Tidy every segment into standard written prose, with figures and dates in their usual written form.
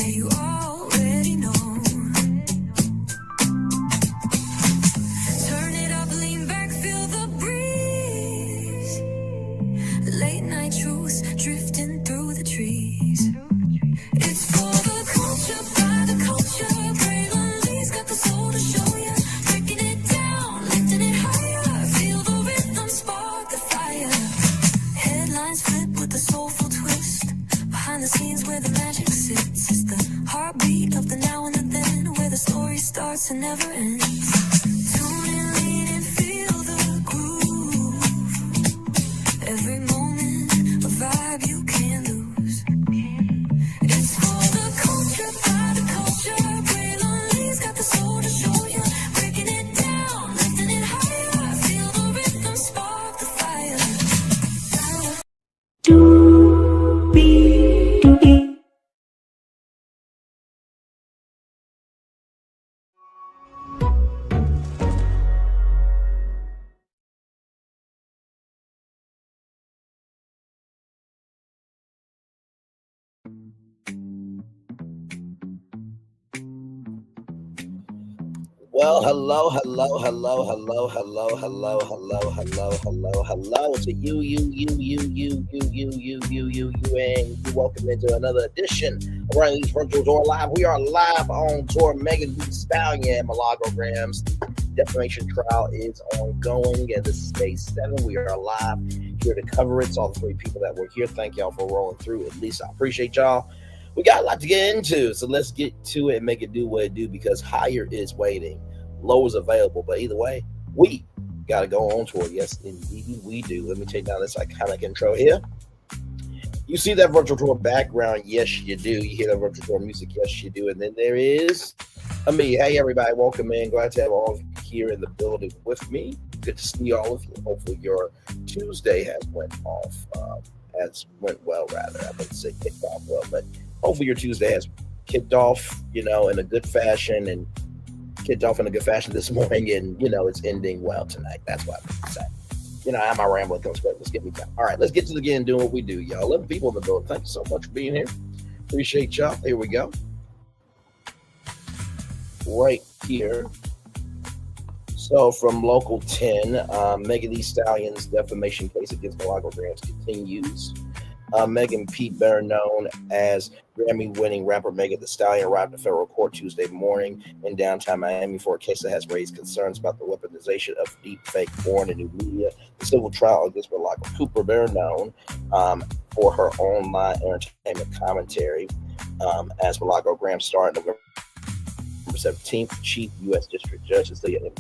you already know. Turn it up, lean back, feel the breeze. Late night truths drifting through the trees. It's for the culture, by the culture. Braylon Lee's got the soul to show ya. Breaking it down, lifting it higher. Feel the rhythm, spark the fire. Headlines flip with a soulful twist. Behind the scenes where the magic sits. It's the heartbeat of the now and the then, where the story starts and never ends. Tune in, lean in, feel the groove. Every moment, a vibe you can't lose. It's for the culture, by the culture. Braylon Lee's got the soul to show you. Breaking it down, lifting it higher. Feel the rhythm, spark the fire. Well, hello to you, and you welcome into another edition of Braylon's Virtual Tour Live. We are live on tour. Megan Thee Stallion, Milagro Gramz. Defamation trial is ongoing, and this is day 7. We are live here to cover it. So all the 3 people that were here, thank y'all for rolling through. At least I appreciate y'all. We got a lot to get into, so let's get to it and make it do what it do, because higher is waiting, low is available. But either way, we got to go on tour. Yes, indeed we do. Let me take down this iconic intro here. You see that virtual tour background? Yes, you do. You hear that virtual tour music? Yes, you do. And then there is me. Hey, everybody, welcome in. Glad to have all of you here in the building with me. Good to see all of you. Hopefully your Tuesday has went well, rather. I wouldn't say kicked off well, but hopefully your Tuesday has kicked off, in a good fashion, and kicked off in a good fashion this morning, and, it's ending well tonight. That's what I'm saying. I'm my rambling comes back. Let's get me down. All right, let's get to the game doing what we do, y'all. 11 people in the building. Thank you so much for being here. Appreciate y'all. Here we go. Right here. So from Local 10, Megan Thee Stallion's defamation case against Milagro Gramz continues. Megan Pete, better known as Grammy-winning rapper Megan Thee Stallion, arrived at federal court Tuesday morning in downtown Miami for a case that has raised concerns about the weaponization of deepfake porn and new media. The civil trial against Milagro Cooper, better known for her online entertainment commentary, as Milagro Gramz starred November 17th. Chief U.S. District Judge Stallion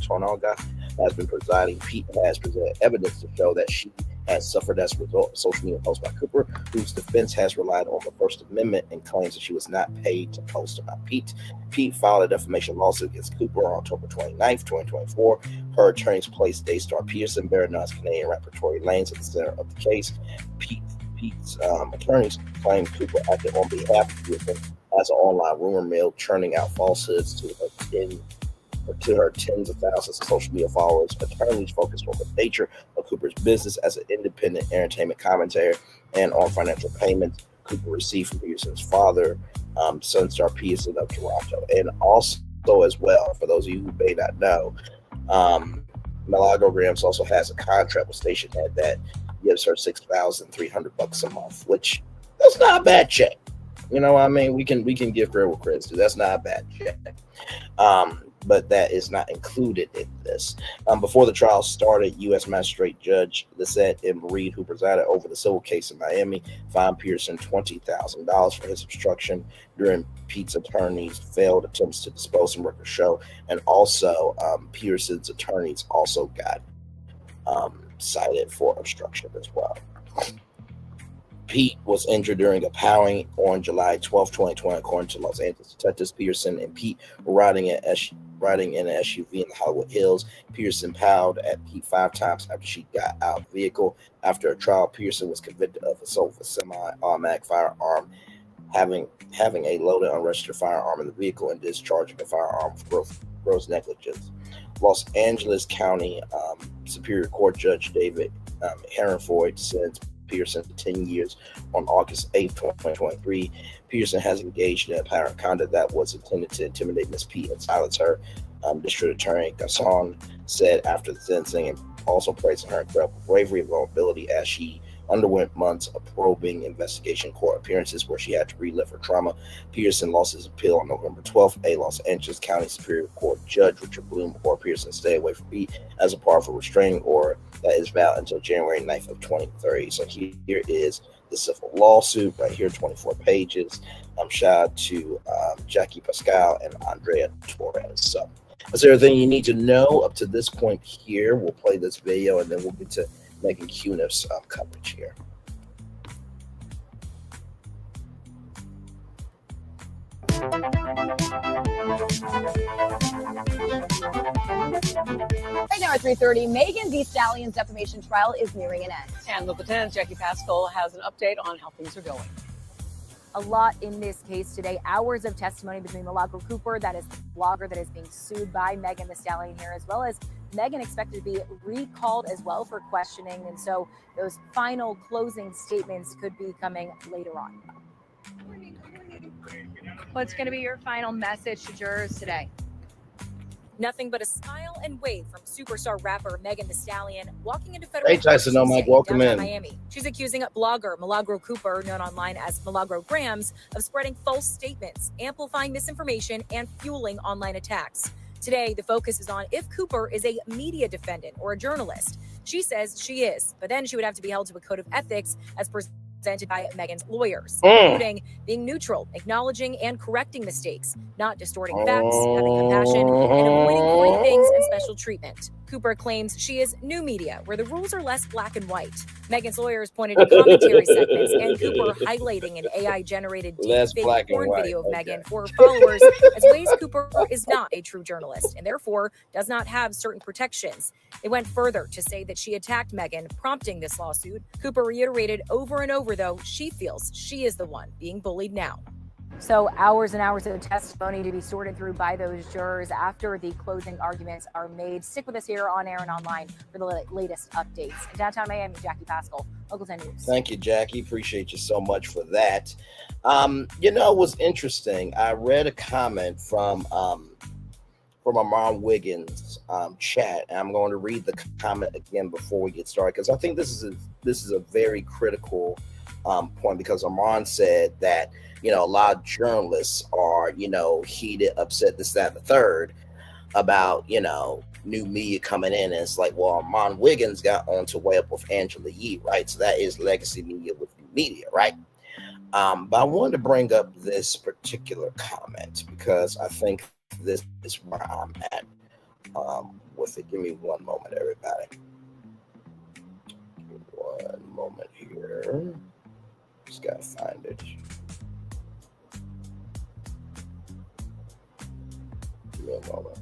has been presiding. Pete has presented evidence to show that she has suffered as a result of social media posts by Cooper, whose defense has relied on the First Amendment and claims that she was not paid to post about Pete. Pete filed a defamation lawsuit against Cooper on October 29th, 2024. Her attorneys placed Daystar Pearson, better known as Canadian rapper Tory Lanez, at the center of the case. Pete's attorneys claim Cooper acted on behalf of Pearson as an online rumor mill, churning out falsehoods to her tens of thousands of social media followers. Attorneys focused on the nature of Cooper's business as an independent entertainment commentator and on financial payments Cooper received from Pearson's father, Sunstar Pearson of Toronto. And also, as well, for those of you who may not know, Milagro Gramz also has a contract with Stationhead that gives her $6,300 a month, which that's not a bad check. We can give credit where credit's due. That's not a bad check. But that is not included in this. Before the trial started, U.S. Magistrate Judge Lisette M. Reed, who presided over the civil case in Miami, fined Pearson $20,000 for his obstruction during Pete's attorney's failed attempts to dispose of record show. And also, Pearson's attorneys also got cited for obstruction as well. Pete was injured during a powering on July 12, 2020, according to Los Angeles detectives. Pearson and Pete were riding in an SUV in the Hollywood Hills. Pearson powed at Pete 5 times after she got out of the vehicle. After a trial, Pearson was convicted of assault with a semi-automatic firearm, having a loaded unregistered firearm in the vehicle, and discharging a firearm for gross negligence. Los Angeles County Superior Court Judge David Herrenford said Pearson to 10 years on August 8th, 2023. Pearson has engaged in apparent conduct that was intended to intimidate Ms. P and silence her. District Attorney Gasson said after the sentencing, and also praising her incredible bravery and vulnerability as she underwent months of probing investigation court appearances where she had to relive her trauma. Pearson lost his appeal on November 12th. A Los Angeles County Superior Court Judge Richard Bloom ordered Pearson stay away from E as a part of a restraining order that is valid until January 9th of 2030. So here is the civil lawsuit right here, 24 pages. Shout out to Jackie Pascal and Andrea Torres. So that's everything you need to know up to this point here. We'll play this video and then we'll get to Megan Cuniff's coverage here. Right now at 3:30, Megan Thee Stallion's defamation trial is nearing an end. And Local 10's Jackie Pascal has an update on how things are going. A lot in this case today. Hours of testimony between Milagro Cooper, that is the blogger that is being sued by Megan Thee Stallion here, as well as Megan expected to be recalled as well for questioning. And so those final closing statements could be coming later on. What's going to be your final message to jurors today? Nothing but a smile and wave from superstar rapper Megan Thee Stallion walking into federal Hey, Tyson, no, Mike, welcome in. Miami. She's accusing blogger Milagro Cooper, known online as Milagro Gramz, of spreading false statements, amplifying misinformation, and fueling online attacks. Today, the focus is on if Cooper is a media defendant or a journalist. She says she is, but then she would have to be held to a code of ethics as presented by Megan's lawyers, including being neutral, acknowledging and correcting mistakes, not distorting facts, having compassion, and avoiding free things and special treatment. Cooper claims she is new media, where the rules are less black and white. Megan's lawyers pointed to commentary segments and Cooper highlighting an AI-generated deepfake porn video of Megan for her followers as ways Cooper is not a true journalist and therefore does not have certain protections. They went further to say that she attacked Megan, prompting this lawsuit. Cooper reiterated over and over, though, she feels she is the one being bullied now. So hours and hours of testimony to be sorted through by those jurors after the closing arguments are made. Stick with us here on air and online for the latest updates. In downtown Miami, Jackie Pascal, Local 10 News. Thank you, Jackie. Appreciate you so much for that. You know, it was interesting. I read a comment from Amon Wiggins' chat, and I'm going to read the comment again before we get started because I think this is a very critical point, because Amon said that, you know, a lot of journalists are, you know, heated, upset, this, that, and the third about, you know, new media coming in. And it's like, well, Amon Wiggins got on to way up with Angela Yee, right? So that is legacy media with new media, right? But I wanted to bring up this particular comment because I think this is where I'm at with it. Give me one moment, everybody. Give me one moment here. Just gotta find it. Give me a moment.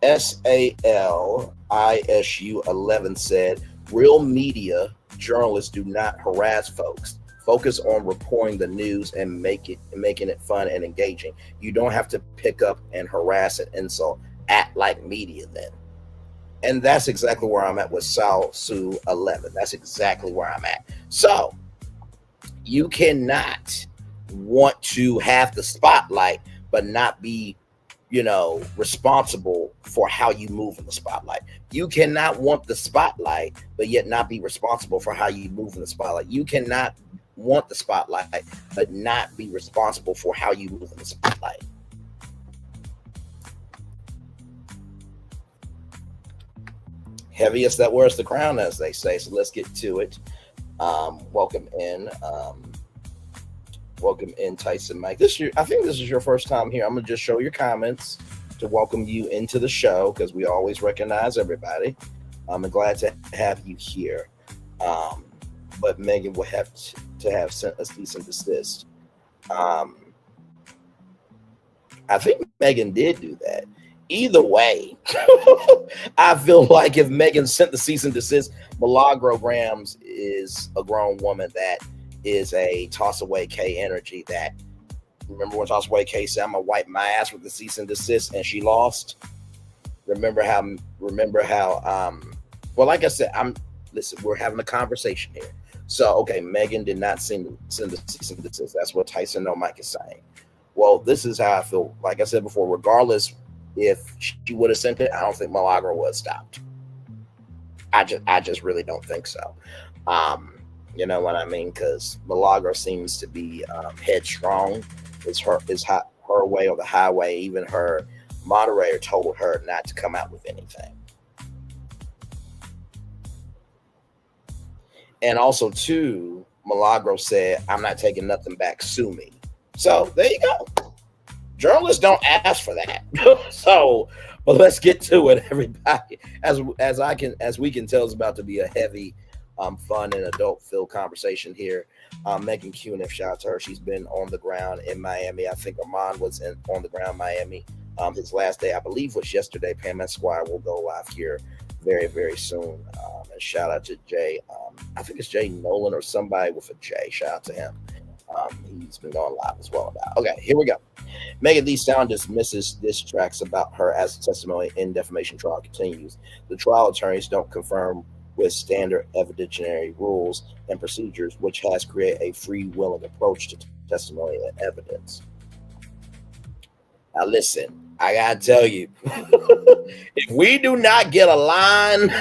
SALISU11 said, real media journalists do not harass folks. Focus on reporting the news and making it fun and engaging. You don't have to pick up and harass and insult. Act like media then. And that's exactly where I'm at with SALISU11. That's exactly where I'm at. So you cannot want to have the spotlight, but not be, you know, responsible for how you move in the spotlight. You cannot want the spotlight, but yet not be responsible for how you move in the spotlight. You cannot want the spotlight, but not be responsible for how you move in the spotlight. Heaviest that wears the crown, as they say. So let's get to it. Welcome in, Tyson Mike. I think this is your first time here. I'm gonna just show your comments to welcome you into the show because we always recognize everybody. I'm glad to have you here. But Megan will have to have sent a cease and desist. I think Megan did do that. Either way, I feel like if Megan sent the cease and desist, Milagro Gramz is a grown woman that is a toss away K energy. That, remember when Toss Away K said, I'm gonna wipe my ass with the cease and desist, and she lost? Remember how well, like I said, listen, we're having a conversation here. So okay, Megan did not send the cease and desist. That's what Tyson No Mike is saying. Well, this is how I feel. Like I said before, regardless if she would have sent it, I don't think Milagro would have stopped. I just really don't think so. You know what I mean? Because Milagro seems to be headstrong. It's her way or the highway. Even her moderator told her not to come out with anything. And also, too, Milagro said, "I'm not taking nothing back. Sue me." So there you go. Journalists don't ask for that. So, but let's get to it, everybody. As we can tell, it's about to be a heavy, fun and adult-filled conversation here. Megan Cuniff, shout out to her. She's been on the ground in Miami. I think Armand was on the ground in Miami. His last day, I believe, was yesterday. Pam Esquire will go live here very, very soon. And shout out to Jay. I think it's Jay Nolan or somebody with a J. Shout out to him. He's been going live as well about. Okay, here we go. Megan Thee Stallion dismisses diss tracks about her as testimony in defamation trial continues. The trial attorneys don't confirm with standard evidentiary rules and procedures, which has created a free-willing approach to testimony and evidence. Now listen, I gotta tell you, if we do not get a line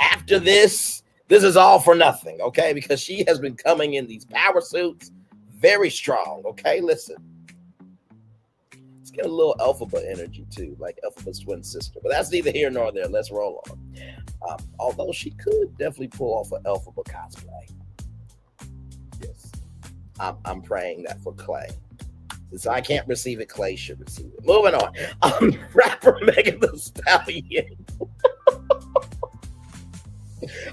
after this is all for nothing, okay? Because she has been coming in these power suits very strong, okay? Listen. Let's get a little Alphabet energy too, like Alphabet's twin sister. But that's neither here nor there. Let's roll on. Although she could definitely pull off an Alphabet cosplay. Yes. I'm praying that for Clay. Since I can't receive it, Clay should receive it. Moving on. Rapper Megan Thee Stallion.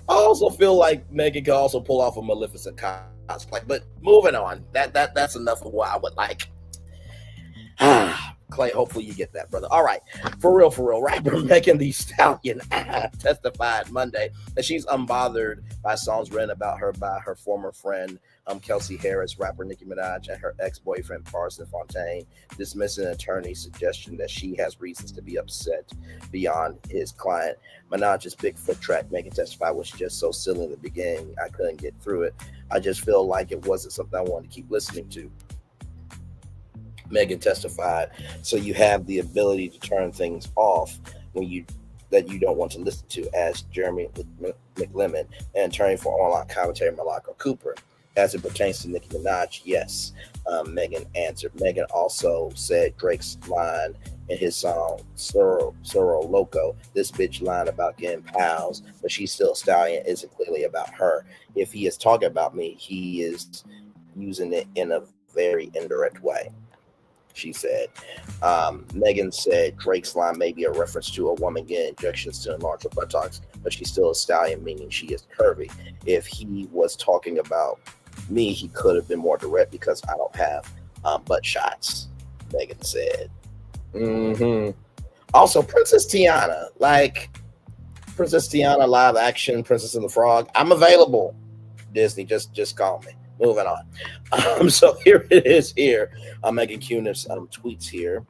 I also feel like Megan can also pull off a Maleficent cosplay. But moving on. That's enough of what I would like. Clay, hopefully you get that, brother. All right. For real. Rapper Megan Thee Stallion testified Monday that she's unbothered by songs written about her by her former friend, Kelsey Harris, rapper Nicki Minaj, and her ex-boyfriend, Parson Fontaine, dismissing an attorney's suggestion that she has reasons to be upset beyond his client. Minaj's Bigfoot track, Megan testified, was just so silly in the beginning, I couldn't get through it. I just feel like it wasn't something I wanted to keep listening to. Megan testified, so you have the ability to turn things off that you don't want to listen to, asked Jeremy McLemmon, an attorney for online commentator Milagro Cooper. As it pertains to Nicki Minaj, yes, Megan answered. Megan also said Drake's line in his song Soro Loco, this bitch line about getting pals, but she's still a stallion, isn't clearly about her. If he is talking about me, he is using it in a very indirect way, she said. Megan said Drake's line may be a reference to a woman getting injections to enlarge her buttocks, but she's still a stallion, meaning she is curvy. If he was talking about me, he could have been more direct because I don't have butt shots, Megan said. Also, Princess Tiana, live action, Princess and the Frog. I'm available. Disney, just call me. Moving on. So here it is here. Megan Cuniff's tweets here.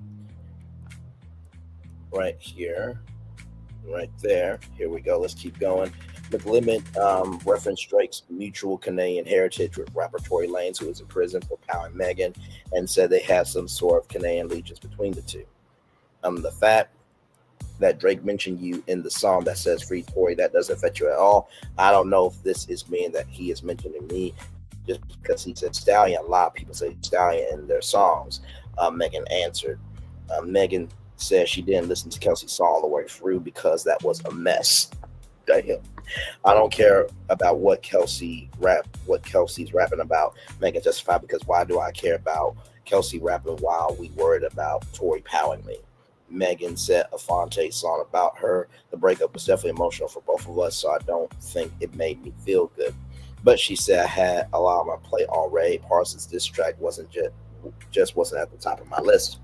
Right here. Right there. Here we go. Let's keep going. McLemmon referenced Drake's mutual Canadian heritage with rapper Tory Lanez, who is in prison for powering Megan, and said they have some sort of Canadian allegiance between the two. The fact that Drake mentioned you in the song that says free Tory, that doesn't affect you at all. I don't know if this is meaning that he is mentioning me just because he said Stallion. A lot of people say Stallion in their songs. Megan answered. Megan said she didn't listen to Kelsey's song all the way through because that was a mess. Damn. I don't care about what Kelsey's rapping about. Megan testified, because why do I care about Kelsey rapping while we worried about Tory powering me? Megan said a Fonte song about her. The breakup was definitely emotional for both of us, so I don't think it made me feel good. But she said I had a lot on my plate already. Parsons' diss track wasn't at the top of my list.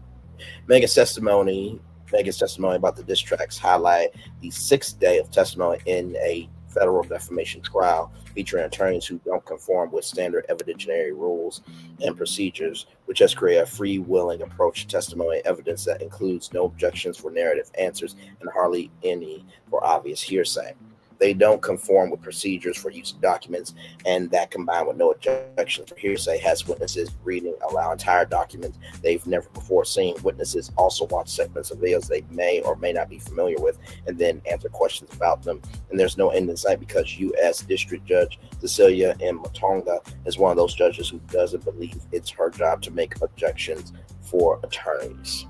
Megan's testimony about the diss tracks highlight the 6th day of testimony in a federal defamation trial featuring attorneys who don't conform with standard evidentiary rules and procedures, which has created a free-wheeling approach to testimony evidence that includes no objections for narrative answers and hardly any for obvious hearsay. They don't conform with procedures for use of documents, and that combined with no objections for hearsay has witnesses reading aloud entire documents they've never before seen. Witnesses also watch segments of videos they may or may not be familiar with and then answer questions about them. And there's no end in sight because U.S. District Judge Cecilia M. Matonga is one of those judges who doesn't believe it's her job to make objections for attorneys.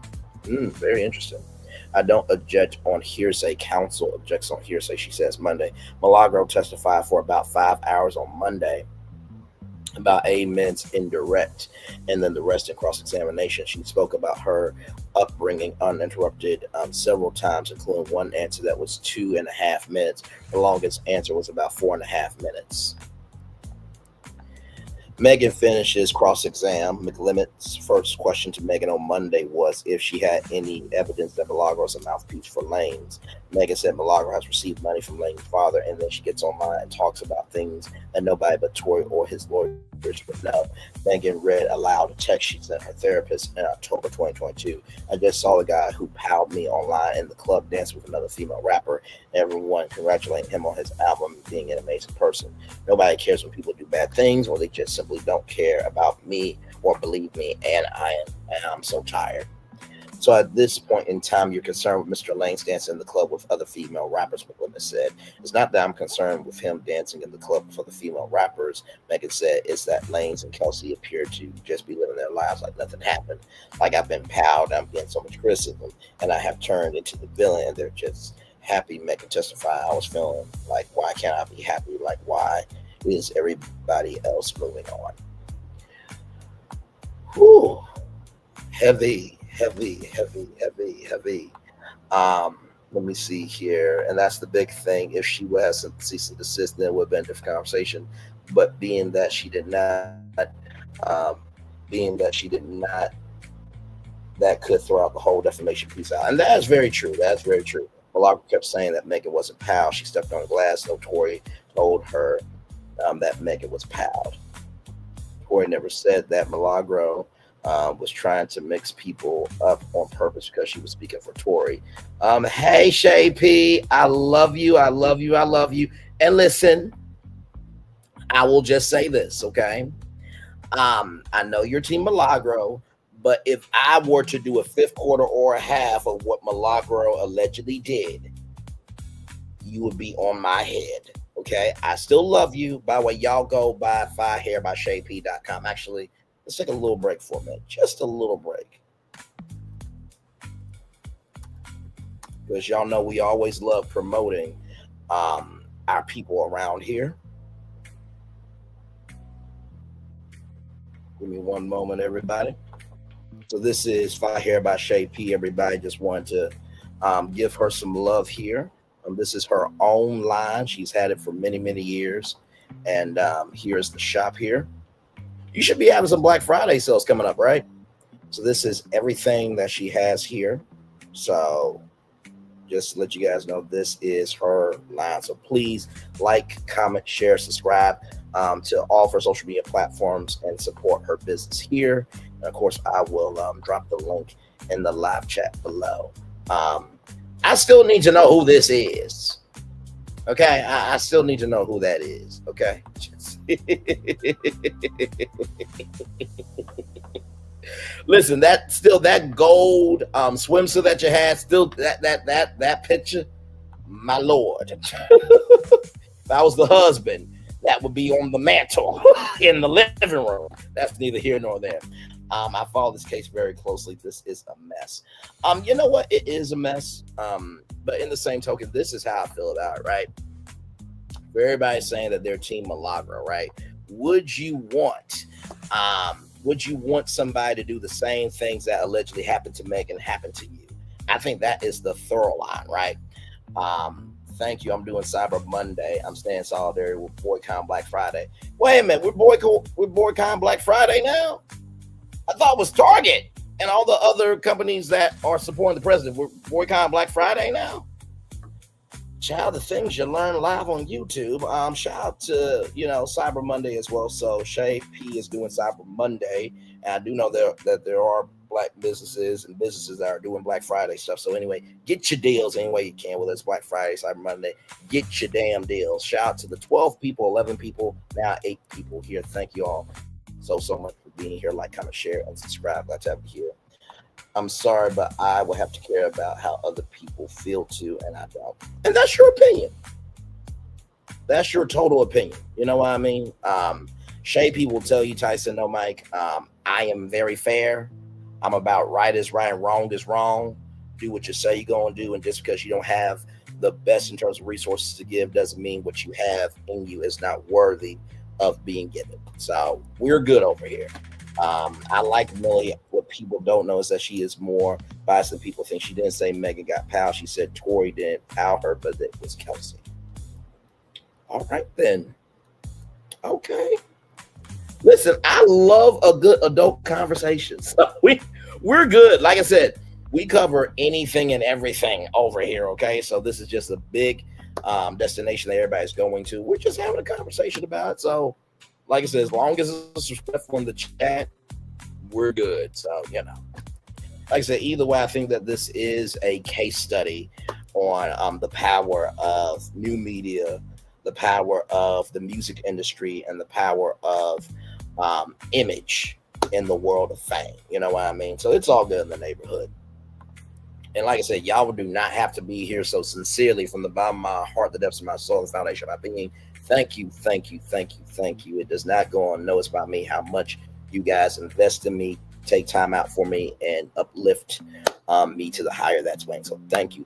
Very interesting. I don't object on hearsay. Counsel objects on hearsay, she says Monday. Milagro testified for about 5 hours on Monday, about 8 minutes in direct, and then the rest in cross-examination. She spoke about her upbringing uninterrupted several times, including one answer that was 2.5 minutes. The longest answer was about 4.5 minutes. Megan finishes cross-exam. McLemit's first question to Megan on Monday was if she had any evidence that Milagro is a mouthpiece for Lanes. Megan said Milagro has received money from Lane's father, and then she gets online and talks about things that nobody but Tory or his lawyers would know. Megan read aloud a text she sent her therapist in October 2022. I just saw the guy who palled me online in the club dance with another female rapper. Everyone congratulating him on his album and being an amazing person. Nobody cares when people do bad things or they just simply don't care about me or believe me, and I'm so tired. So at this point in time, you're concerned with Mr. Lane's dancing in the club with other female rappers, McLemit said. It's not that I'm concerned with him dancing in the club with other female rappers, Megan said. It's that Lanes and Kelsey appear to just be living their lives like nothing happened. Like I've been palled, I'm getting so much criticism, and I have turned into the villain, and they're just happy. Megan testified, I was feeling like, why can't I be happy? Like, why is everybody else moving on? Whew. Heavy. Let me see here. And that's the big thing. If she was some cease and desist, then it would have been a different conversation. But being that she did not, that could throw out the whole defamation piece out. And that is very true. That's very true. Milagro kept saying that Megan wasn't pal. She stepped on glass. No, Tory told her that Megan was pal. Tory never said that. Milagro was trying to mix people up on purpose because she was speaking for Tory. Hey, Shay P, I love you. And listen, I will just say this, okay? I know you're Team Milagro, but if I were to do a fifth quarter or a half of what Milagro allegedly did, you would be on my head, okay? I still love you. By the way, y'all go buy FireHairByShayP.com. Actually, let's take a little break for a minute. Just a little break. Because y'all know we always love promoting our people around here. Give me one moment, everybody. So this is Fire Hair by Shay P. Everybody just wanted to give her some love here. This is her own line. She's had it for many, many years. And here's the shop here. You should be having some Black Friday sales coming up, right? So this is everything that she has here. So just to let you guys know, this is her line. So please like, comment, share, subscribe to all of her social media platforms and support her business here. And of course, I will drop the link in the live chat below. I still need to know who this is. Okay, I still need to know who that is. Okay. Listen, that gold swimsuit that you had, still that picture, my lord. If I was the husband, that would be on the mantle in the living room. That's neither here nor there. I follow this case very closely. This is a mess. You know what? It is a mess. But in the same token, this is how I feel about it, right? For everybody saying that they're Team Milagro, right? Would you want somebody to do the same things that allegedly happened to Megan happen to you? I think that is the thorough line, right? Thank you. I'm doing Cyber Monday. I'm staying solidarity with boycott Black Friday. Wait a minute, we're boycotting Black Friday now? I thought it was Target and all the other companies that are supporting the president. We're boycotting Black Friday now? Child, the things you learn live on YouTube. Shout out to Cyber Monday as well. So Shay P is doing Cyber Monday, and I do know that there are Black businesses and businesses that are doing Black Friday stuff. So anyway, get your deals any way you can. Whether it's Black Friday, Cyber Monday, get your damn deals. Shout out to the 12 people, 11 people, now 8 people here. Thank you all so much for being here. Like, comment, share, and subscribe. Glad to have you here. I'm sorry, but I will have to care about how other people feel too, and I don't. And that's your opinion. That's your total opinion. You know what I mean? Shay P will tell you, Tyson, no, Mike, I am very fair. I'm about right is right and wrong is wrong. Do what you say you're going to do, and just because you don't have the best in terms of resources to give doesn't mean what you have in you is not worthy of being given. So we're good over here. I like Millie. What people don't know is that she is more biased than people think. She didn't say Megan got pal. She said Tori didn't pal her, but it was Kelsey. All right, then. Okay. Listen, I love a good adult conversation. So we're good. Like I said, we cover anything and everything over here, okay? So this is just a big destination that everybody's going to. We're just having a conversation about it. So like I said, as long as it's respectful in the chat, we're good. So, like I said, either way, I think that this is a case study on the power of new media, the power of the music industry, and the power of image in the world of fame. You know what I mean? So it's all good in the neighborhood. And like I said, y'all do not have to be here. So sincerely, from the bottom of my heart, the depths of my soul, the foundation of my being, thank you. It does not go unnoticed by me how much you guys invest in me, take time out for me, and uplift me to the higher that's way. So thank you.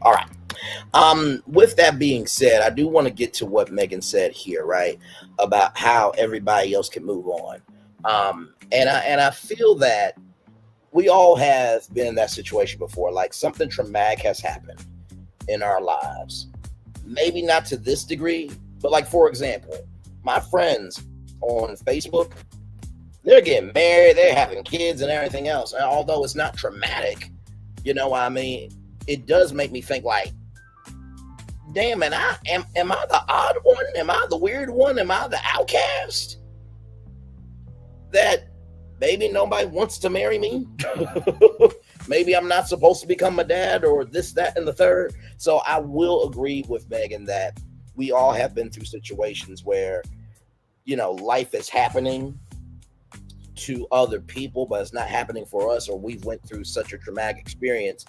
All right. With that being said, I do want to get to what Megan said here, right? About how everybody else can move on. And I feel that we all have been in that situation before. Like, something traumatic has happened in our lives. Maybe not to this degree, but like, for example, my friends on Facebook, they're getting married, they're having kids and everything else. And although it's not traumatic, you know what I mean? It does make me think like, damn, am I the odd one? Am I the weird one? Am I the outcast? That maybe nobody wants to marry me? Maybe I'm not supposed to become a dad, or this, that, and the third. So I will agree with Megan that we all have been through situations where, life is happening to other people, but it's not happening for us, or we've went through such a traumatic experience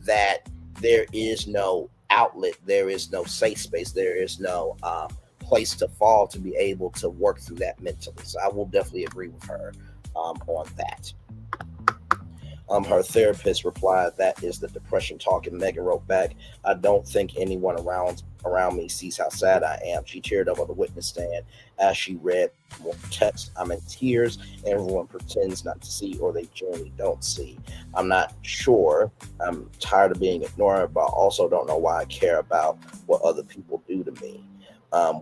that there is no outlet, there is no safe space, there is no place to fall to be able to work through that mentally. So I will definitely agree with her on that. Her therapist replied, "That is the depression talking." Megan wrote back, "I don't think anyone around me sees how sad I am." She teared up on the witness stand as she read more text. "I'm in tears. Everyone pretends not to see, or they generally don't see. I'm not sure. I'm tired of being ignored, but I also don't know why I care about what other people do to me.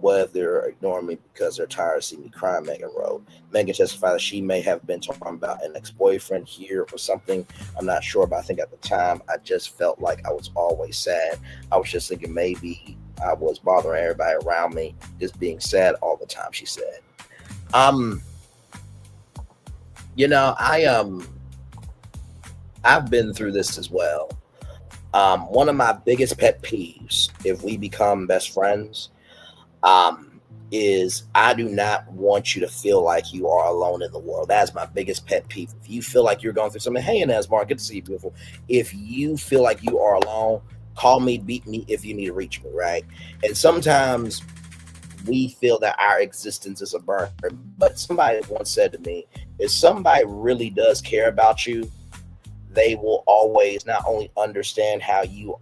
Whether they're ignoring me because they're tired of seeing me crying," Megan wrote. Megan testified that she may have been talking about an ex-boyfriend here or something. "I'm not sure, but I think at the time I just felt like I was always sad. I was just thinking maybe I was bothering everybody around me, just being sad all the time," she said. I've been through this as well. One of my biggest pet peeves, if we become best friends, is I do not want you to feel like you are alone in the world. That's my biggest pet peeve. If you feel like you're going through something, hey, Inez, Mark, good to see you, beautiful. If you feel like you are alone, call me, beat me if you need to reach me, right? And sometimes we feel that our existence is a burden. But somebody once said to me, if somebody really does care about you, they will always not only understand how you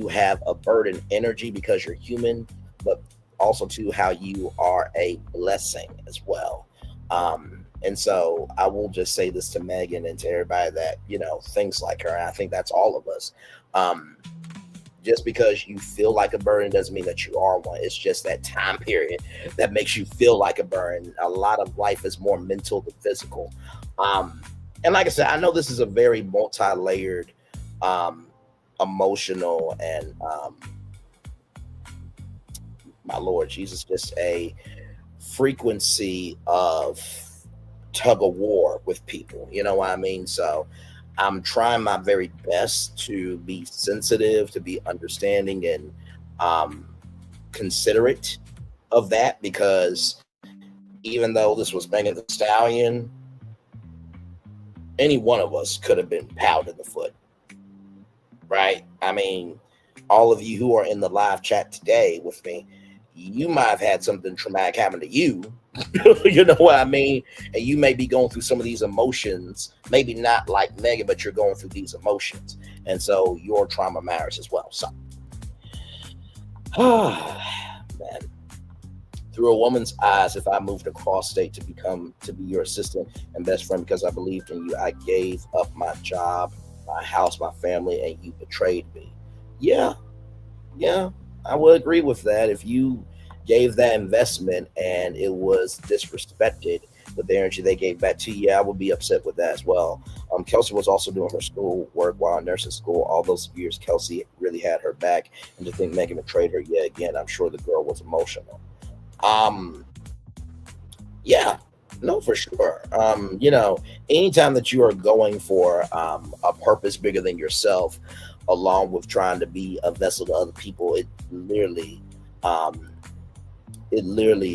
have a burden energy because you're human, but also too how you are a blessing as well. And so I will just say this to Megan and to everybody that, thinks like her. And I think that's all of us. Just because you feel like a burden doesn't mean that you are one. It's just that time period that makes you feel like a burden. A lot of life is more mental than physical. And like I said, I know this is a very multi-layered emotional and my Lord Jesus, just a frequency of tug of war with people. You know what I mean? So I'm trying my very best to be sensitive, to be understanding and considerate of that, because even though this was Megan Thee Stallion, any one of us could have been pounded in the foot, right? I mean, all of you who are in the live chat today with me, you might have had something traumatic happen to you. You know what I mean? And you may be going through some of these emotions, maybe not like Megan, but you're going through these emotions. And so your trauma matters as well. So, man, through a woman's eyes, if I moved across state to be your assistant and best friend because I believed in you, I gave up my job, my house, my family, and you betrayed me. Yeah, I would agree with that. If you gave that investment and it was disrespected with the energy they gave back to you, I would be upset with that as well. Kelsey was also doing her school work while in nursing school. All those years, Kelsey really had her back, and to think Megan betrayed her yet again, I'm sure the girl was emotional. Yeah, no, for sure. You know, anytime that you are going for a purpose bigger than yourself, along with trying to be a vessel to other people, it literally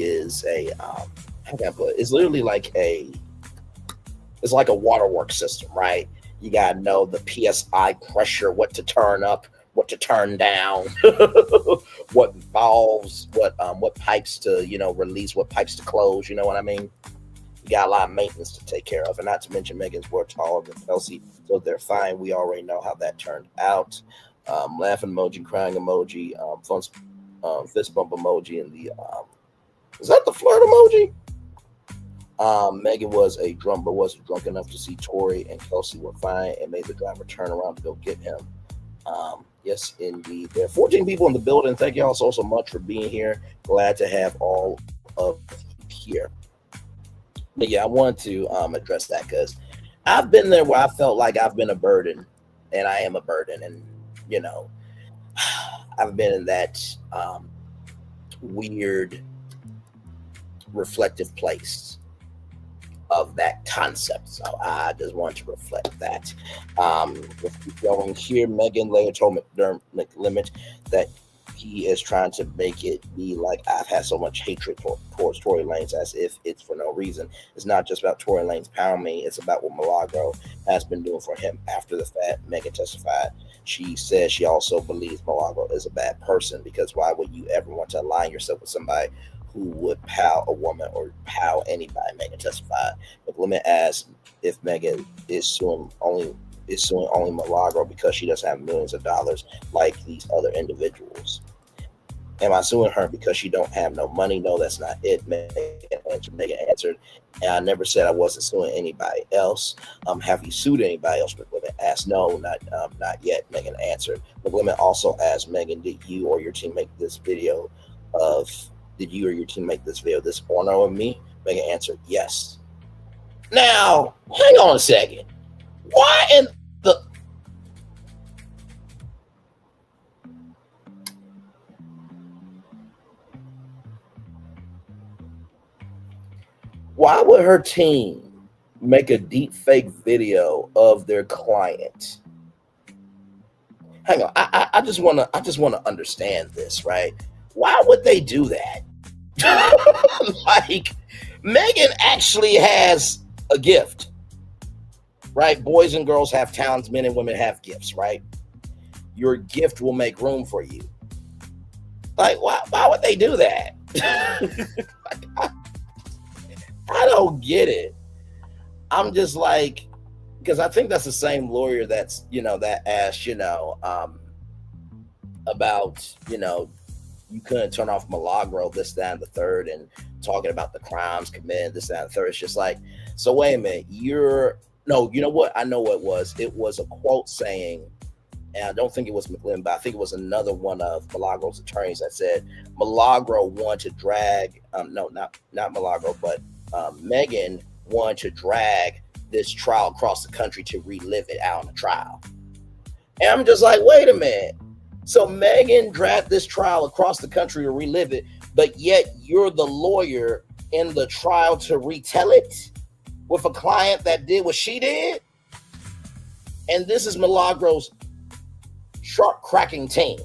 is a how can I put it? It's literally like it's like a waterworks system, right? You gotta know the PSI pressure, what to turn up, what to turn down, what valves, what pipes to, you know, release, what pipes to close, you know what I mean? You got a lot of maintenance to take care of, and not to mention Megan's more taller than Kelsey, so they're fine. We already know how that turned out. Laughing emoji, crying emoji, fist bump emoji, and the is that the flirt emoji? Megan wasn't drunk enough to see Tori and Kelsey were fine and made the driver turn around to go get him. Yes, indeed. There are 14 people in the building. Thank y'all so much for being here. Glad to have all of you here. But yeah, I wanted to address that because I've been there where I felt like I've been a burden, and I am a burden. And, you know, I've been in that weird reflective place of that concept. So I just want to reflect that. Let's keep going here. Megan later told McLemont that he is trying to make it be like I've had so much hatred towards Tory Lanez, as if it's for no reason. It's not just about Tory Lanez pounding me. It's about what Milagro has been doing for him after the fact. Megan testified. She said she also believes Milagro is a bad person, because why would you ever want to align yourself with somebody who would pow a woman or pow anybody? Megan testified. McLemont asked if Megan is suing only Milagro because she doesn't have millions of dollars like these other individuals. Am I suing her because she don't have no money? No, that's not it. Megan answered, and I never said I wasn't suing anybody else. Have you sued anybody else? McLemont asked. No, not yet. Megan answered. McLemont also asked Megan, did you or your team make this video this honor of me? Megan answered, yes. Now, hang on a second. Why in the... Why would her team make a deep fake video of their client? Hang on, I just want to understand this, right? Why would they do that? Like, Megan actually has a gift, right? Boys and girls have talents, men and women have gifts, right? Your gift will make room for you. Like, why would they do that? I don't get it. I'm just like, because I think that's the same lawyer that's, that asked, about, you couldn't turn off Milagro, this, that, and the third, and talking about the crimes committed, this, that, and the third. It's just like, so wait a minute, you know what? I know what it was. It was a quote saying, and I don't think it was McLean, but I think it was another one of Milagro's attorneys that said Milagro wanted to drag, not Milagro, but Megan wanted to drag this trial across the country to relive it out in the trial. And I'm just like, wait a minute. So Megan dragged this trial across the country to relive it, but yet you're the lawyer in the trial to retell it with a client that did what she did? And this is Milagro's shark cracking team.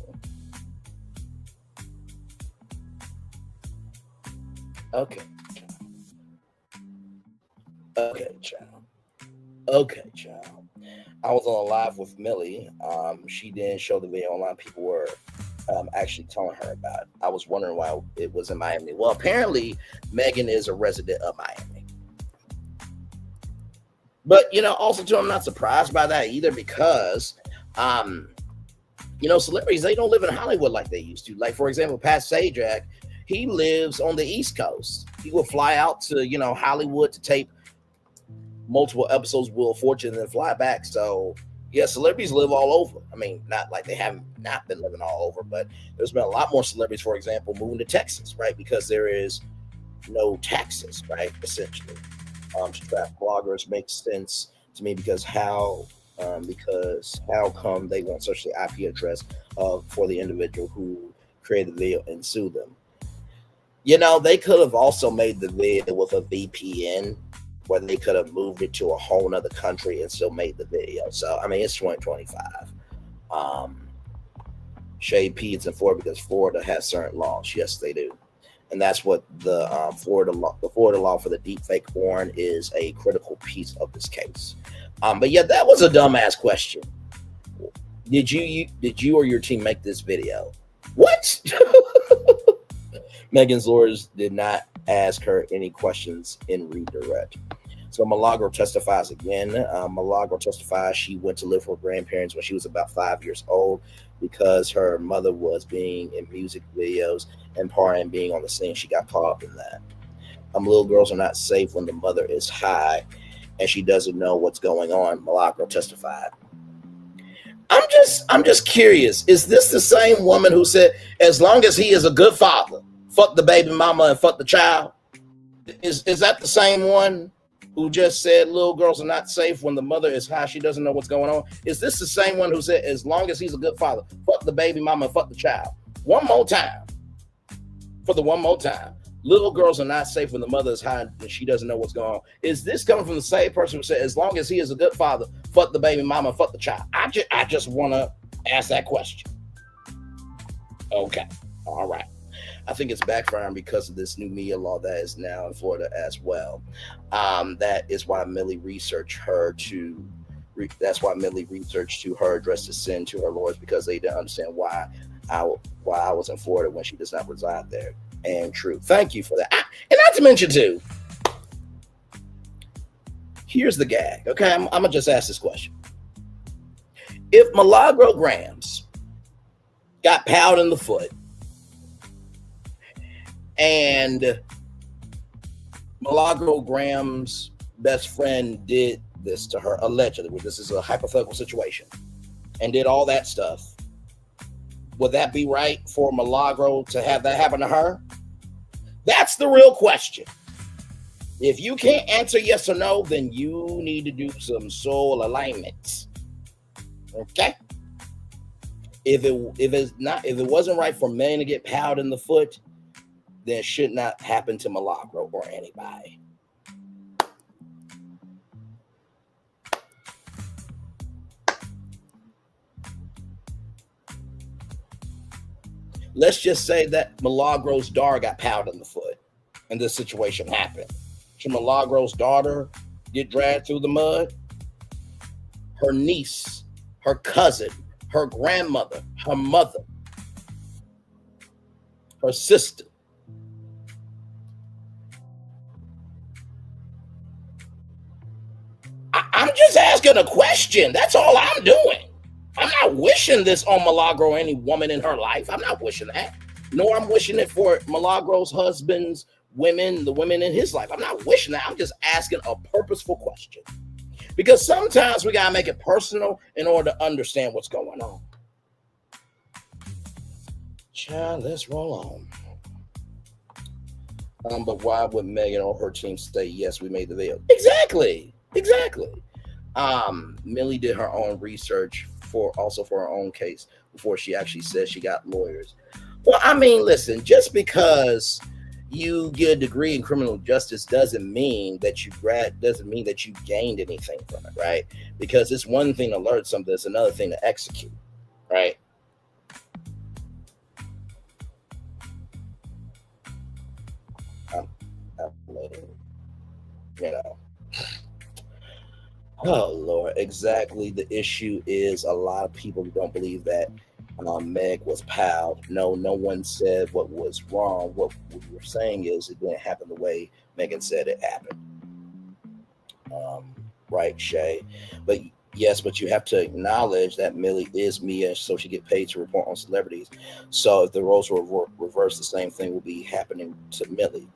Okay, child. I was on a live with Millie. She didn't show the video online. People were actually telling her about it. I was wondering why it was in Miami. Well, apparently Megan is a resident of Miami. But, also too, I'm not surprised by that either because, celebrities, they don't live in Hollywood like they used to. Like, for example, Pat Sajak, he lives on the East Coast. He will fly out to, Hollywood to tape multiple episodes of Wheel of Fortune and then fly back. So, yeah, celebrities live all over. I mean, not like they haven't not been living all over, but there's been a lot more celebrities, for example, moving to Texas, right? Because there is no taxes, right? Essentially. Strap bloggers makes sense to me because how come they won't search the IP address for the individual who created the video and sue them? They could have also made the video with a VPN where they could have moved it to a whole nother country and still made the video. So, I mean, it's 2025. Shade P, it's in Florida because Florida has certain laws. Yes, they do. And that's what the Florida law for the deepfake porn is a critical piece of this case. But yeah, that was a dumbass question. Did you or your team make this video? What? Megan's lawyers did not ask her any questions in redirect. So Milagro testifies again. Milagro testifies she went to live with her grandparents when she was about 5 years old because her mother was being in music videos and partying, being on the scene. She got caught up in that. Little girls are not safe when the mother is high and she doesn't know what's going on, Milagro testified. I'm just curious. Is this the same woman who said, as long as he is a good father, fuck the baby mama and fuck the child? Is that the same one who just said little girls are not safe when the mother is high, she doesn't know what's going on? Is this the same one who said, as long as he's a good father, fuck the baby mama and fuck the child? One more time. For the one more time. Little girls are not safe when the mother is high and she doesn't know what's going on. Is this coming from the same person who said, as long as he is a good father, fuck the baby mama and fuck the child? I just want to ask that question. Okay. All right. I think it's backfiring because of this new media law that is now in Florida as well. That is why Millie researched her to address the sin to her lawyers, because they didn't understand why I was in Florida when she does not reside there. And true. Thank you for that. And not to mention too, here's the gag. Okay, I'm gonna just ask this question. If Milagro Gramz got powed in the foot and Milagro Gramz's best friend did this to her, allegedly, this is a hypothetical situation, and did all that stuff, would that be right for Milagro to have that happen to her? That's the real question. If you can't answer yes or no, then you need to do some soul alignment. Okay? If it wasn't right for men to get powed in the foot, then it should not happen to Milagro or anybody. Let's just say that Milagro's daughter got powed in the foot and this situation happened. Should Milagro's daughter get dragged through the mud? Her niece, her cousin, her grandmother, her mother, her sister. I'm just asking a question. That's all I'm doing. I'm not wishing this on Milagro or any woman in her life. I'm not wishing that. Nor I'm wishing it for Milagro's husband's women, the women in his life. I'm not wishing that. I'm just asking a purposeful question. Because sometimes we got to make it personal in order to understand what's going on. Child, let's roll on. But why would Megan or her team say, yes, we made the video? Exactly. Millie did her own research for her own case before she actually says she got lawyers. Well, I mean, listen, just because you get a degree in criminal justice doesn't mean that you gained anything from it, right? Because it's one thing to learn something, it's another thing to execute, right? You know. Oh Lord, exactly. The issue is a lot of people don't believe that Meg was pal. No one said what was wrong. What we were saying is it didn't happen the way Megan said it happened. Right, Shay? But you have to acknowledge that Millie is Mia, so she get paid to report on celebrities. So if the roles were reversed, the same thing will be happening to Millie.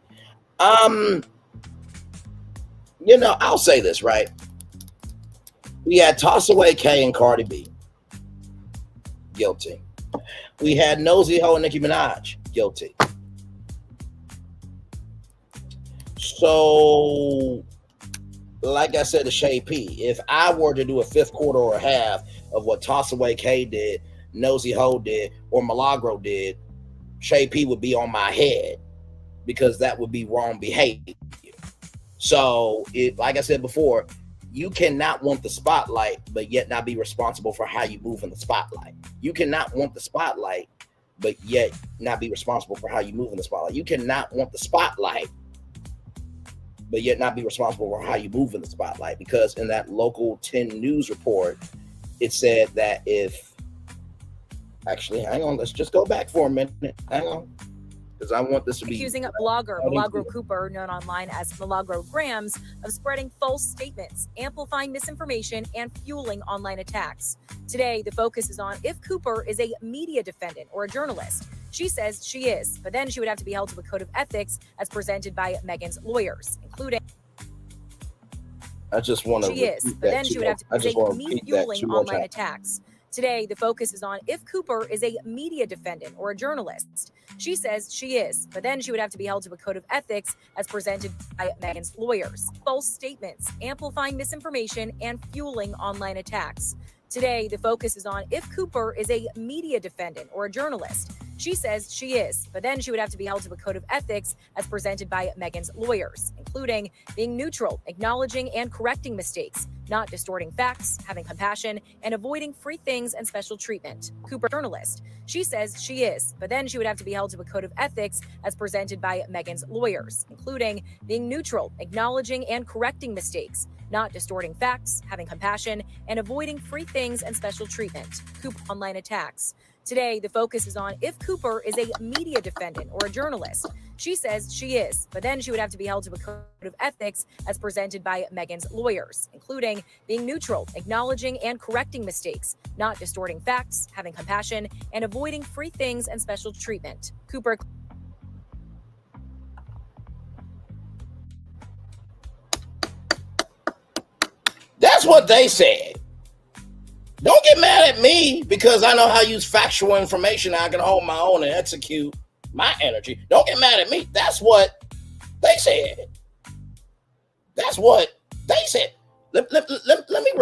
I'll say this, right? We had Toss Away K and Cardi B. Guilty. We had Nosy Ho and Nicki Minaj. Guilty. So, like I said to Shay P, if I were to do a fifth quarter or a half of what Toss Away K did, Nosy Ho did, or Milagro did, Shay P would be on my head because that would be wrong behavior. So, like I said before, you cannot want the spotlight, but yet not be responsible for how you move in the spotlight. You cannot want the spotlight, but yet not be responsible for how you move in the spotlight. You cannot want the spotlight, but yet not be responsible for how you move in the spotlight. Because in that local 10 news report, it said that hang on, let's just go back for a minute. Hang on. Because I want this to be accusing blogger Milagro Cooper, known online as Milagro Gramz, of spreading false statements, amplifying misinformation, and fueling online attacks. Today, the focus is on if Cooper is a media defendant or a journalist. She says she is, but then she would have to be held to a code of ethics as presented by Megan's lawyers, including. I just want to. She is, but then she would have to be fueling online attacks. Today, the focus is on if Cooper is a media defendant or a journalist. She says she is, but then she would have to be held to a code of ethics as presented by Megan's lawyers. False statements, amplifying misinformation, and fueling online attacks. Today, the focus is on if Cooper is a media defendant or a journalist. She says she is, but then she would have to be held to a code of ethics as presented by Megan's lawyers, including being neutral, acknowledging and correcting mistakes, not distorting facts, having compassion, and avoiding free things and special treatment. Cooper, journalist. She says she is, but then she would have to be held to a code of ethics as presented by Megan's lawyers, including being neutral, acknowledging and correcting mistakes, not distorting facts, having compassion, and avoiding free things and special treatment. Cooper, online attacks. Today, the focus is on if Cooper is a media defendant or a journalist. She says she is, but then she would have to be held to a code of ethics as presented by Megan's lawyers, including being neutral, acknowledging and correcting mistakes, not distorting facts, having compassion, and avoiding free things and special treatment. Cooper. That's what they said. Don't get mad at me because I know how to use factual information. I can hold my own and execute my energy. Don't get mad at me. That's what they said. That's what they said. Let me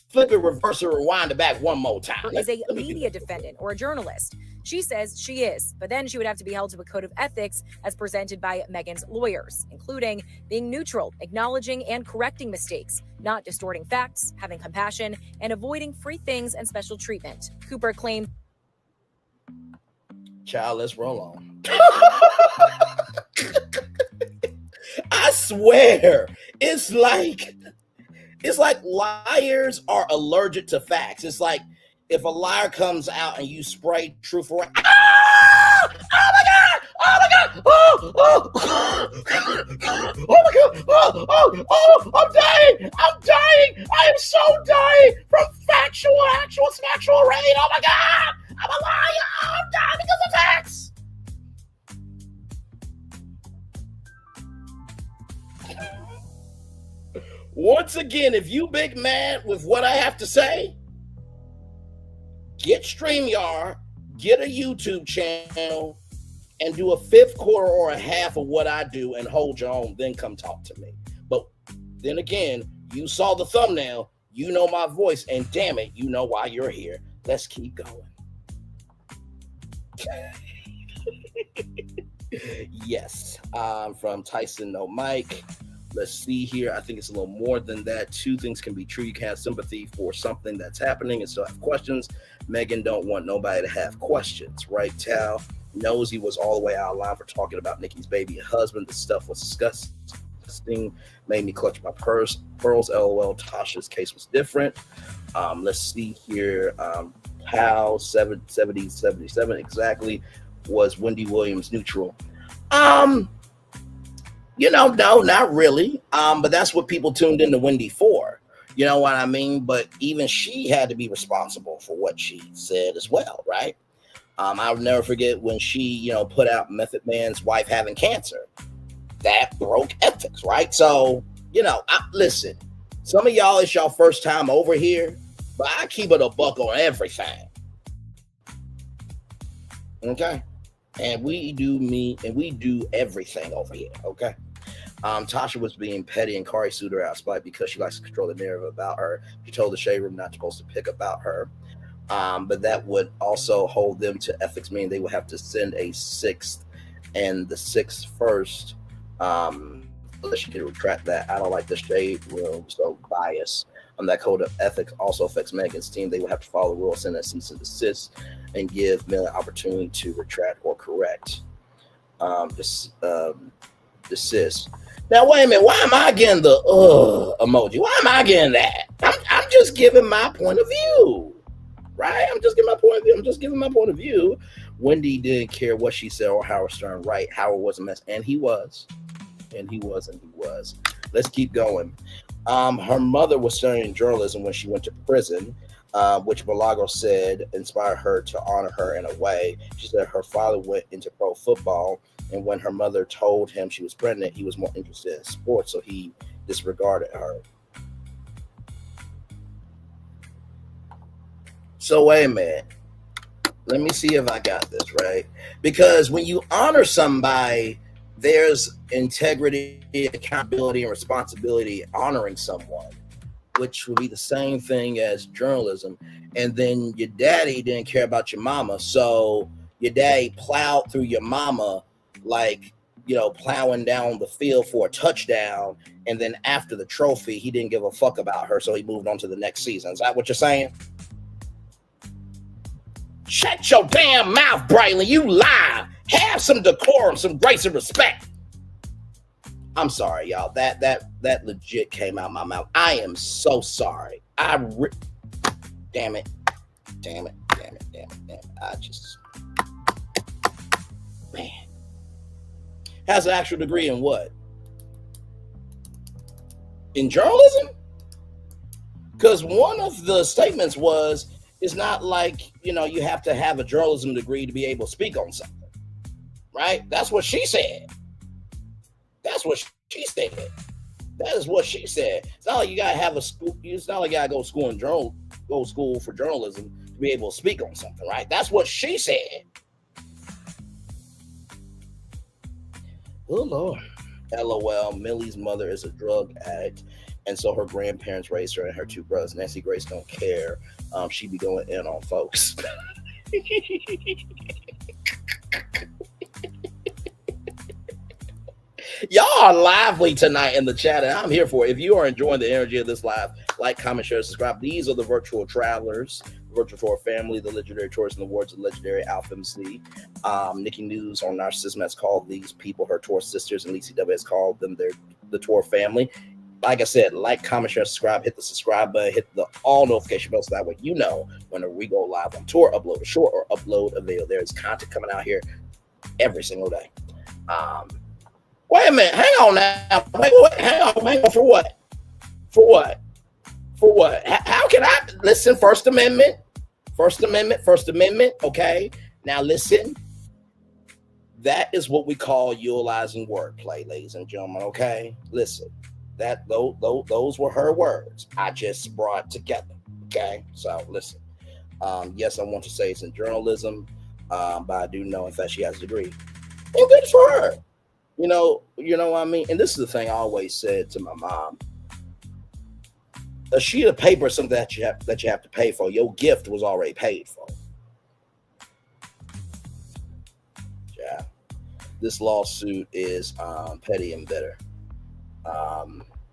flip it, reverse it, rewind it back one more time. Is a media defendant or a journalist. She says she is, but then she would have to be held to a code of ethics as presented by Megan's lawyers, including being neutral, acknowledging and correcting mistakes, not distorting facts, having compassion, and avoiding free things and special treatment. Cooper claimed. Child, let's roll on. I swear, it's like liars are allergic to facts. It's like if a liar comes out and you spray truth for it. Ah! Oh my God! Oh my God! Oh my God! I'm dying! I am so dying from factual rain. Oh my God! I'm a liar! I'm dying because of facts! Once again, if you big mad with what I have to say, get StreamYard, get a YouTube channel, and do a fifth quarter or a half of what I do and hold your own, then come talk to me. But then again, you saw the thumbnail. You know my voice, and damn it, you know why you're here. Let's keep going. Yes, from Tyson No Mike. Let's see here. I think it's a little more than that. Two things can be true. You can have sympathy for something that's happening and still have questions. Megan don't want nobody to have questions, right? Tal Nosy was all the way out of line for talking about Nikki's baby and husband. The stuff was disgusting. Made me clutch my pearls. LOL. Tasha's case was different. Let's see here. Tal 77 exactly. Was Wendy Williams neutral? No, not really. But that's what people tuned into Wendy for. You know what I mean? But even she had to be responsible for what she said as well, right? I'll never forget when she, put out Method Man's wife having cancer. That broke ethics, right? So, listen, some of y'all, it's your first time over here, but I keep it a buck on everything. Okay? And we do everything over here, okay? Tasha was being petty and Kari sued her out of spite because she likes to control the narrative about her. She told the Shade Room not supposed to pick about her. But that would also hold them to ethics, meaning they would have to send a sixth and the sixth first. Unless she can retract that. I don't like the Shade Room, so bias. That code of ethics also affects Megan's team. They will have to follow the rules, send a cease and desist, and give Miller an opportunity to retract or correct. Desist. Now, wait a minute. Why am I getting the emoji? Why am I getting that? I'm just giving my point of view, right? I'm just giving my point of view. Wendy didn't care what she said or Howard Stern, right? Howard was a mess, and he was. Let's keep going. Her mother was studying journalism when she went to prison, which Milagro said inspired her to honor her in a way. She said her father went into pro football, and when her mother told him she was pregnant, he was more interested in sports, so he disregarded her. So wait a minute. Let me see if I got this right. Because when you honor somebody, there's integrity, accountability, and responsibility honoring someone, which would be the same thing as journalism. And then your daddy didn't care about your mama, so your daddy plowed through your mama like, plowing down the field for a touchdown. And then after the trophy, he didn't give a fuck about her, so he moved on to the next season. Is that what you're saying? Shut your damn mouth, Braylon. You lie. Have some decorum, some grace and respect. I'm sorry, y'all. That legit came out my mouth. I am so sorry. Damn it. I just, man. Has an actual degree in what? In journalism? Because one of the statements was, it's not like, you have to have a journalism degree to be able to speak on something. Right? That's what she said. That is what she said. It's not like you gotta have a school. It's not like you gotta go to school for journalism to be able to speak on something, right? That's what she said. Oh Lord. LOL. Millie's mother is a drug addict, and so her grandparents raised her and her two brothers. Nancy Grace don't care. She be going in on folks. Y'all are lively tonight in the chat, and I'm here for it. If you are enjoying the energy of this live, like, comment, share, subscribe. These are the virtual travelers, the virtual tour family, the legendary tours and awards, the legendary Alpha MC. Nikki News on Narcissism has called these people her tour sisters, and Lacey W has called them the tour family. Like I said, like, comment, share, subscribe, hit the subscribe button, hit the all notification bells, so that way you know whenever we go live on tour, upload a short, or upload a video. There's content coming out here every single day. Wait a minute, hang on now. Hang on, for what? How can I listen? First Amendment, okay? Now listen. That is what we call utilizing wordplay, ladies and gentlemen, okay? Listen. Those were her words. I just brought together. Okay, so listen. Yes, I want to say it's in journalism, but I do know, in fact, she has a degree. And good for her. You know what I mean? And this is the thing I always said to my mom. A sheet of paper is something that you have to pay for. Your gift was already paid for. Yeah. This lawsuit is petty and bitter.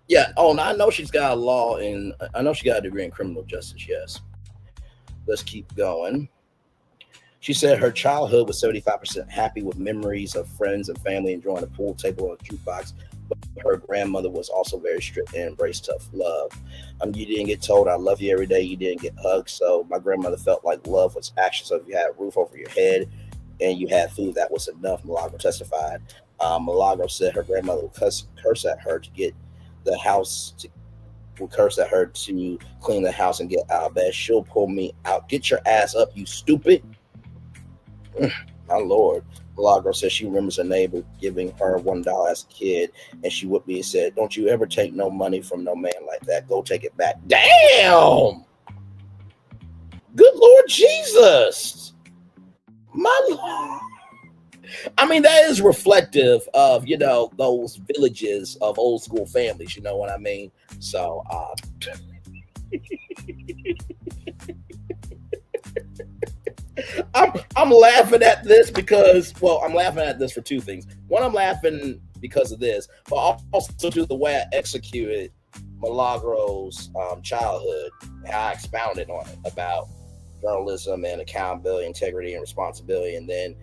Yeah. Oh, I know she's got I know she got a degree in criminal justice. Yes. Let's keep going. She said her childhood was 75% happy with memories of friends and family enjoying a pool table and a jukebox. But her grandmother was also very strict and embraced tough love. You didn't get told I love you every day. You didn't get hugged. So my grandmother felt like love was action. So if you had a roof over your head and you had food, that was enough, Milagro testified. Milagro said her grandmother would curse at her to get the house will curse at her to clean the house and get out of bed. She'll pull me out. Get your ass up, you stupid. My Lord. Milagro says she remembers her neighbor giving her $1 as a kid, and she would be said, "Don't you ever take no money from no man like that. Go take it back." Damn! Good Lord Jesus! My Lord. I mean, that is reflective of, those villages of old school families. You know what I mean? So, I'm laughing at this because, I'm laughing at this for two things. One, I'm laughing because of this, but also to the way I executed Milagro's childhood, how I expounded on it about journalism and accountability, integrity, and responsibility, and then,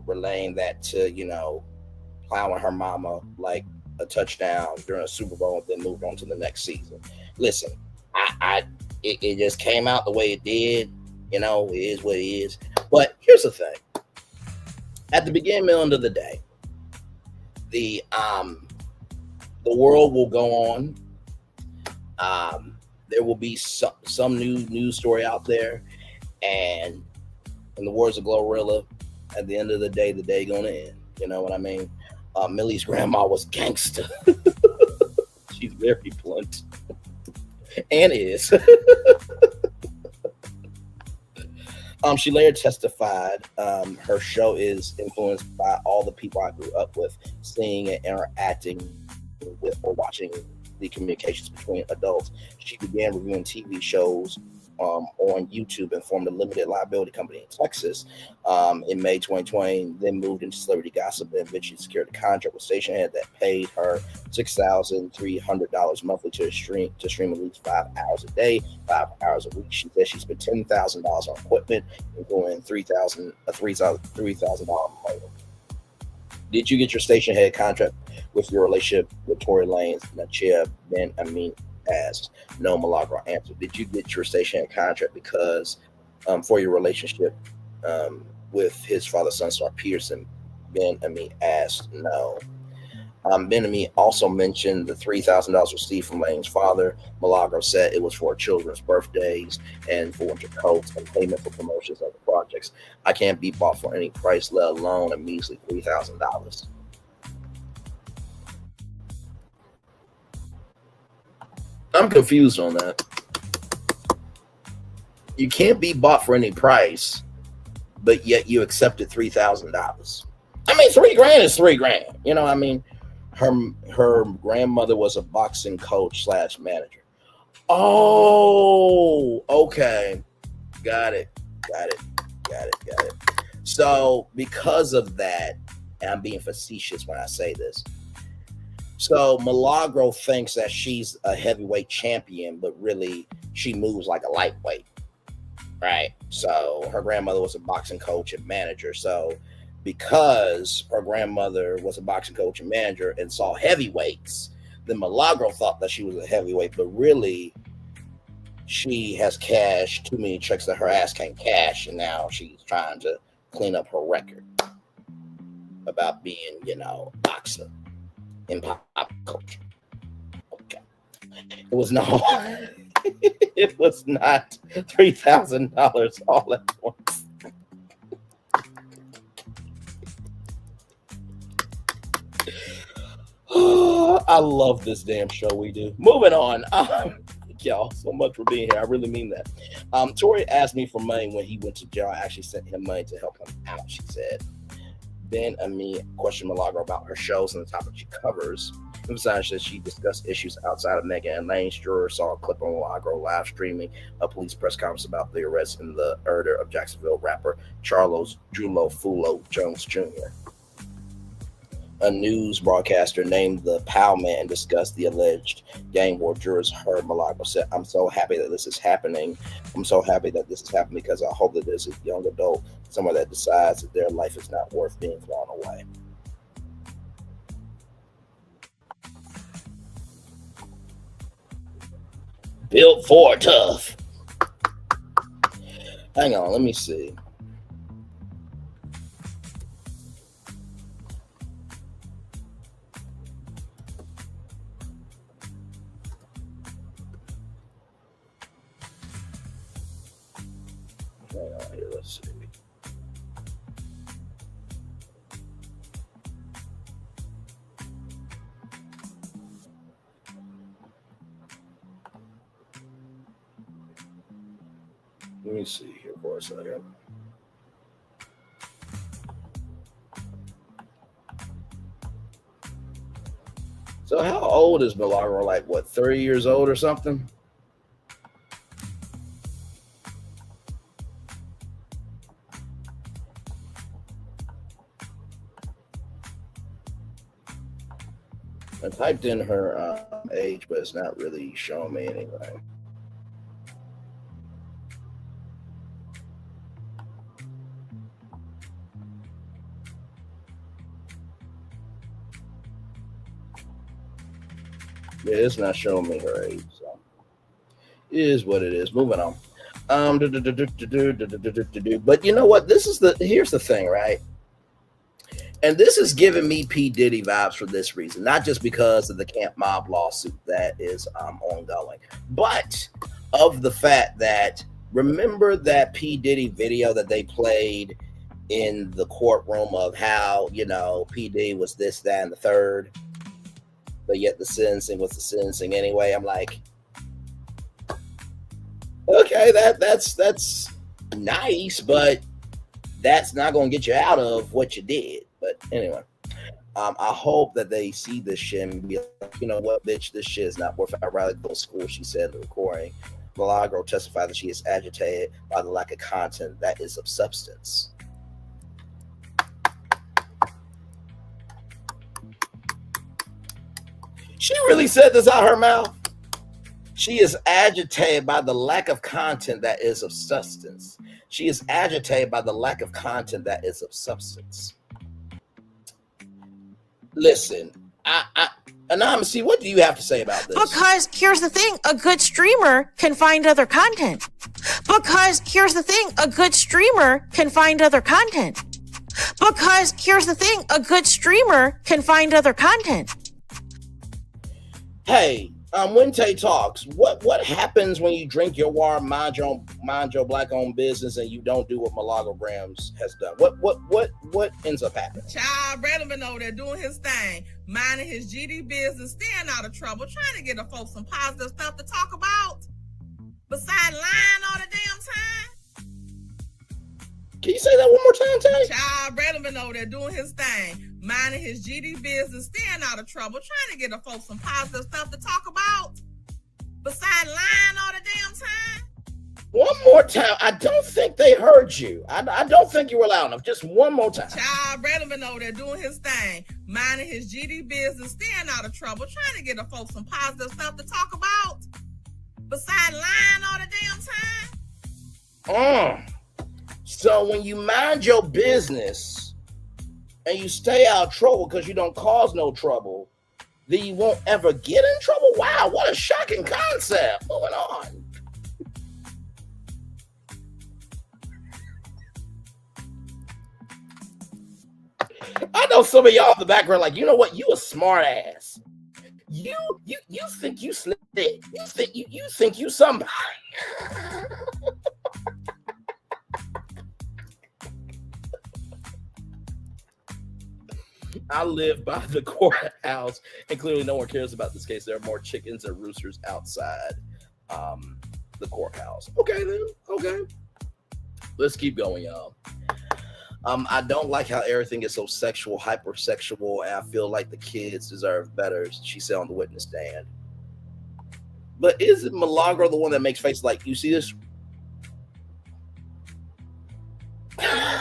relaying that to, plowing her mama like a touchdown during a Super Bowl and then moved on to the next season. Listen, it just came out the way it did. It is what it is. But here's the thing. At the beginning and end of the day, the world will go on. There will be some new news story out there. And in the words of Glorilla, at the end of the day gonna end. You know what I mean? Millie's grandma was gangster. She's very blunt. And is. She later testified her show is influenced by all the people I grew up with, seeing and interacting with or watching the communications between adults. She began reviewing TV shows on YouTube and formed a limited liability company in Texas in May 2020, then moved into celebrity gossip and eventually secured a contract with Stationhead that paid her $6,300 monthly to stream at least 5 hours a day, 5 hours a week. She said she spent $10,000 on equipment, including $3,000 motor. Did you get your Stationhead contract with your relationship with Tory Lanez? Nachia Ben Amin asked. No, Milagro answered. Did you get your Stationhead contract because for your relationship with his father, son star Peterson? Ben Amin asked. No. Ben Amin also mentioned the $3,000 received from Lane's father. Milagro said it was for children's birthdays and for winter coats and payment for promotions of the projects. I can't be bought for any price, let alone a measly $3,000. I'm confused on that. You can't be bought for any price, but yet you accepted $3,000. I mean, $3,000 is $3,000. You know what I mean? Her grandmother was a boxing coach / manager. Oh, okay. Got it. So because of that, and I'm being facetious when I say this, so Milagro thinks that she's a heavyweight champion, but really she moves like a lightweight, right? So her grandmother was a boxing coach and manager. So because her grandmother was a boxing coach and manager and saw heavyweights, then Milagro thought that she was a heavyweight, but really she has cashed too many checks that her ass can't cash, and now she's trying to clean up her record about being, a boxer in pop culture. Okay. It was not $3,000 all at once. I love this damn show we do. Moving on. Thank y'all so much for being here. I really mean that. Tori asked me for money when he went to jail. I actually sent him money to help him out, she said. Ben Ami questioned Milagro about her shows and the topic she covers. Emphasized that she discussed issues outside of Megan and Lane's. Jurors saw a clip of Milagro live streaming a police press conference about the arrest and the murder of Jacksonville rapper Charles Julo Fulo Jones Jr. A news broadcaster named the Pow Man discussed the alleged gang war. Jurors heard Milagro said, "I'm so happy that this is happening. I'm so happy that this is happening because I hope that there's a young adult somewhere that decides that their life is not worth being thrown away." Built for tough. Hang on, let me see. Hang on here, let's see. Let me see here for a second. So how old is Milagro? Like, what, 30 years old or something? I typed in her age, but it's not really showing me anything. Yeah, it's not showing me her age, so it is what it is. Moving on. But you know what? Here's the thing, right? And this is giving me P. Diddy vibes for this reason, not just because of the Camp Mob lawsuit that is ongoing, but of the fact that, remember that P. Diddy video that they played in the courtroom of how, you know, P. Diddy was this, that, and the third, but yet the sentencing was the sentencing anyway. I'm like, okay, that's nice, but that's not going to get you out of what you did. But anyway, I hope that they see this shit and be like, you know what, bitch, this shit is not worth it. I'd rather go to school, she said in the recording. Milagro testified that she is agitated by the lack of content that is of substance. She really said this out her mouth. She is agitated by the lack of content that is of substance. She is agitated by the lack of content that is of substance. Listen, Anonymous, what do you have to say about this? Because here's the thing, a good streamer can find other content. Because here's the thing, a good streamer can find other content. Because here's the thing, a good streamer can find other content. Hey, Wente Talks, what happens when you drink your water, mind your black-owned business, and you don't do what Milagro Gramz has done? What ends up happening? Child, Braylon been over there doing his thing, minding his GD business, staying out of trouble, trying to get the folks some positive stuff to talk about, besides lying all the damn time. Can you say that one more time, Tay? Child, Braylon been over there doing his thing, minding his GD business, staying out of trouble, trying to get the folks some positive stuff to talk about, besides lying all the damn time. One more time. I don't think they heard you. I don't think you were loud enough. Just one more time. Child, Braylon been over there doing his thing, minding his GD business, staying out of trouble, trying to get the folks some positive stuff to talk about, besides lying all the damn time. So when you mind your business and you stay out of trouble because you don't cause no trouble, then you won't ever get in trouble? Wow, what a shocking concept. Moving on. I know some of y'all in the background like, you know what? You a smart ass. You think you slick. You think you somebody. I live by the courthouse, and clearly no one cares about this case. There are more chickens and roosters outside the courthouse. Okay, then. Okay. Let's keep going, y'all. I don't like how everything is so sexual, hypersexual, and I feel like the kids deserve better, she said on the witness stand. But isn't Milagro the one that makes faces like, you see this?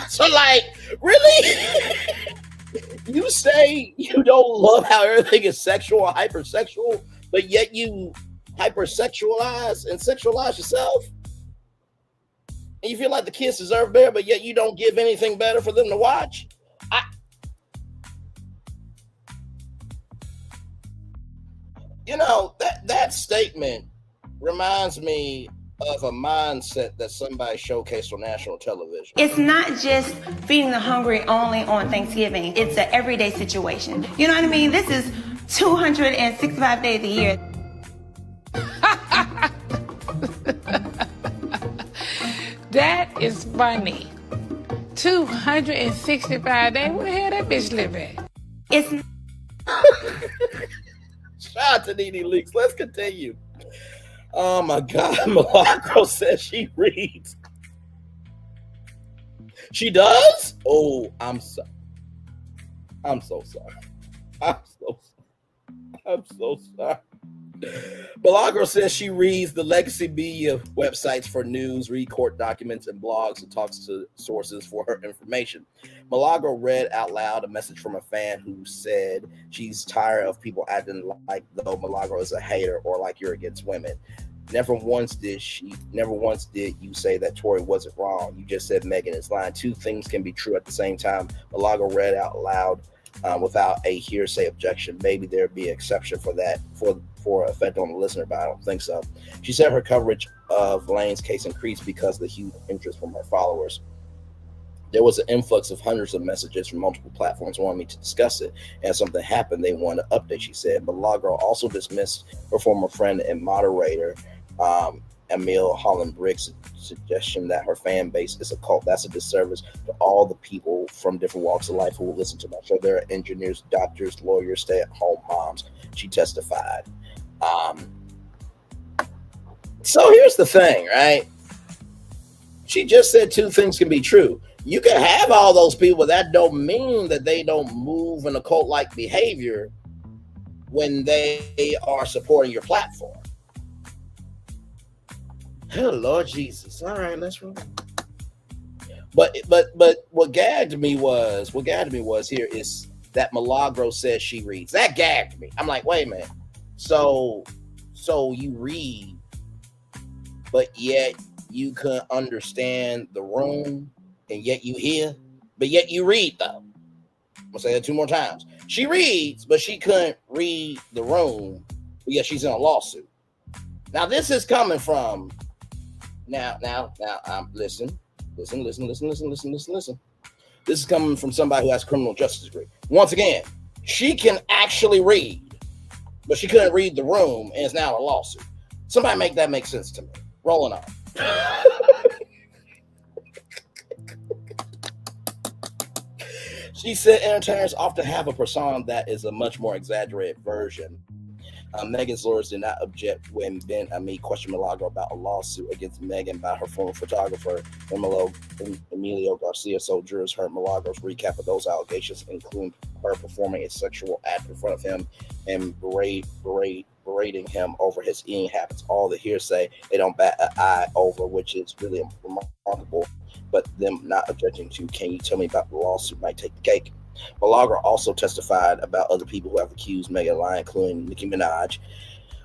So, like, really? You say you don't love how everything is sexual or hypersexual, but yet you hypersexualize and sexualize yourself? And you feel like the kids deserve better, but yet you don't give anything better for them to watch? That statement reminds me of a mindset that somebody showcased on national television. It's not just feeding the hungry only on Thanksgiving. It's an everyday situation. You know what I mean? This is 265 days a year. That is funny. 265 days? Where the hell that bitch live at? It's Shout out to Nene Leaks. Let's continue. Oh my God, Milagro says she reads. She does? Oh, I'm so sorry. I'm so sorry. Milagro says she reads the legacy media websites for news, read court documents and blogs, and talks to sources for her information. Milagro read out loud a message from a fan who said she's tired of people acting like though Milagro is a hater or like you're against women. Never once did you say that Tory wasn't wrong. You just said Megan is lying. Two things can be true at the same time. Milagro read out loud without a hearsay objection. Maybe there'd be an exception for that for effect on the listener, but I don't think so. She said her coverage of Lane's case increased because of the huge interest from her followers. There was an influx of hundreds of messages from multiple platforms wanting me to discuss it, and something happened. They wanted an update, she said. Milagro also dismissed her former friend and moderator, Emil Holland-Brick's suggestion that her fan base is a cult. That's a disservice to all the people from different walks of life who will listen to my show. There are engineers, doctors, lawyers, stay-at-home moms, she testified. So here's the thing, right? She just said two things can be true. You can have all those people, but that don't mean that they don't move in a cult-like behavior when they are supporting your platform. Oh, Lord Jesus. All right, let's roll. But what gagged me was here is that Milagro says she reads. That gagged me. I'm like, wait a minute. So you read, but yet you couldn't understand the room, and yet you hear, but yet you read though. I'm gonna say that two more times. She reads, but she couldn't read the room, but yet she's in a lawsuit. Now this is coming from now. Listen. This is coming from somebody who has a criminal justice degree. Once again, she can actually read, but she couldn't read the room, and it's now a lawsuit. Somebody make that make sense to me. Rolling on. She said entertainers often have a persona that is a much more exaggerated version. Megan's lawyers did not object when Ben Ami questioned Milagro about a lawsuit against Megan by her former photographer, Emilio Garcia. So jurors heard Milagro's recap of those allegations, including her performing a sexual act in front of him and berating him over his eating habits. All the hearsay they don't bat an eye over, which is really remarkable. But them not objecting to, can you tell me about the lawsuit might take the cake? Milagro also testified about other people who have accused Megan of lying, including Nicki Minaj.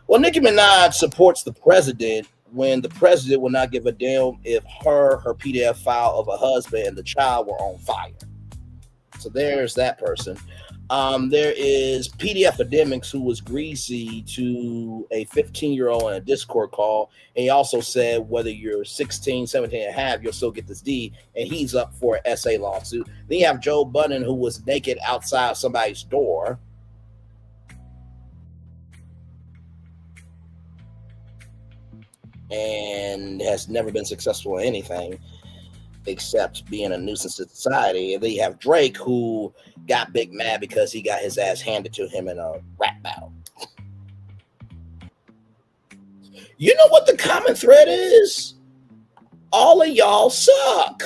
Well, Nicki Minaj supports the president when the president will not give a damn if her PDF file of a husband and the child were on fire. So there's that person. There is PDF Academics, who was greasy to a 15-year-old in a Discord call. And he also said, whether you're 16, 17 and a half, you'll still get this D. And he's up for an SA lawsuit. Then you have Joe Budden, who was naked outside somebody's door. And has never been successful in anything except being a nuisance to society. And then you have Drake, who got big mad because he got his ass handed to him in a rap battle. You know what the common thread is? All of y'all suck.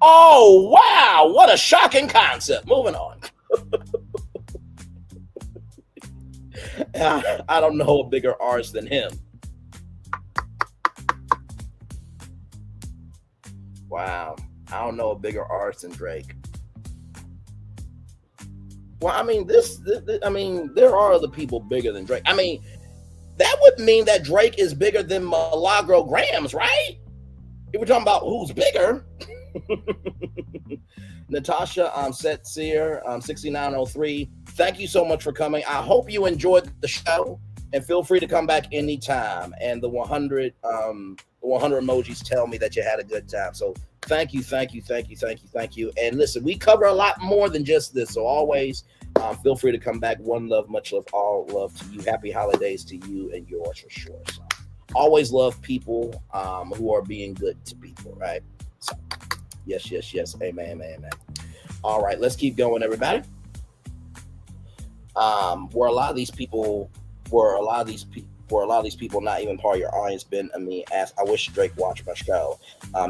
Oh, wow. What a shocking concept. Moving on. I don't know a bigger artist than him. Wow. I don't know a bigger artist than Drake. Well, I mean, there are other people bigger than Drake. I mean, that would mean that Drake is bigger than Milagro Gramz, right? If we're talking about who's bigger. Natasha Setseer 6903, thank you so much for coming. I hope you enjoyed the show, and feel free to come back anytime. And the 100 emojis tell me that you had a good time. So thank you. And listen, we cover a lot more than just this, so always feel free to come back. One love, much love, all love to you. Happy holidays to you and yours for sure. So always love people who are being good to people, right? So yes. Amen. All right, let's keep going, everybody. Were a lot of these people not even part of your audience? Ben Amin asked, I wish Drake watched my show.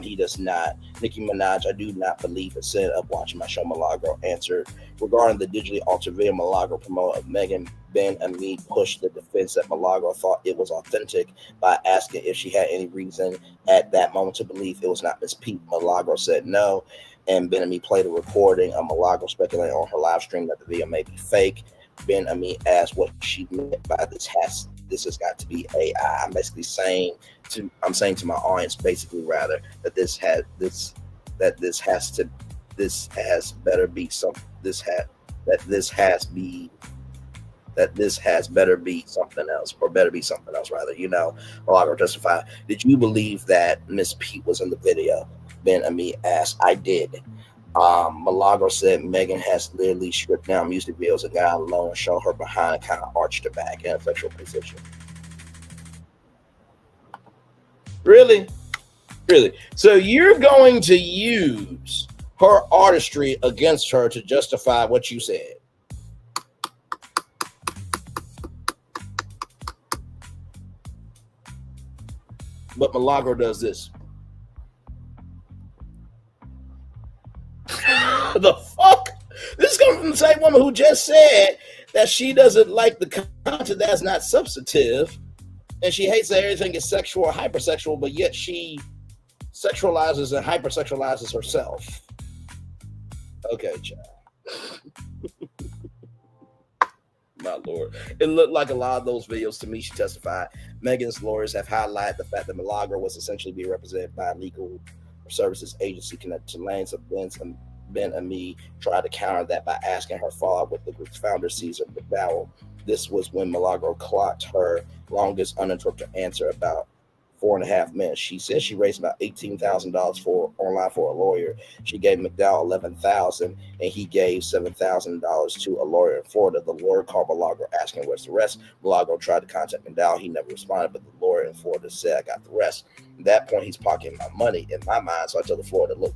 He does not. Nicki Minaj, I do not believe it said up watching my show. Milagro answered, regarding the digitally altered video Milagro promote of Megan, Ben Amin pushed the defense that Milagro thought it was authentic by asking if she had any reason at that moment to believe it was not Miss Pete. Milagro said no, and Ben Amin played a recording of Milagro speculating on her live stream that the video may be fake. Ben Amin asked what she meant by this has got to be AI. I'm basically saying to my audience, basically rather, that this has better be something else rather. You know, Milagro justified. Did you believe that Miss Pete was in the video? Ben Amin asked. I did. Milagro said Megan has literally stripped down music videos of guy alone and shown her behind, kind of arched her back in a sexual position. Really? So you're going to use her artistry against her to justify what you said? But Milagro does this. The fuck? This is coming from the same woman who just said that she doesn't like the content that's not substantive, and she hates that everything is sexual or hypersexual, but yet she sexualizes and hypersexualizes herself. Okay, child. My Lord. It looked like a lot of those videos to me, she testified. Megan's lawyers have highlighted the fact that Milagro was essentially being represented by a legal services agency connected to Lane's events, and Ben Amin tried to counter that by asking her follow-up with the group's founder, Caesar McDowell. This was when Milagro clocked her longest uninterrupted answer, about 4.5 minutes. She said she raised about $18,000 online for a lawyer. She gave McDowell $11,000, and he gave $7,000 to a lawyer in Florida. The lawyer called Milagro asking where's the rest. Milagro tried to contact McDowell. He never responded, but the lawyer in Florida said, I got the rest. At that point, he's pocketing my money in my mind. So I told the Florida, look,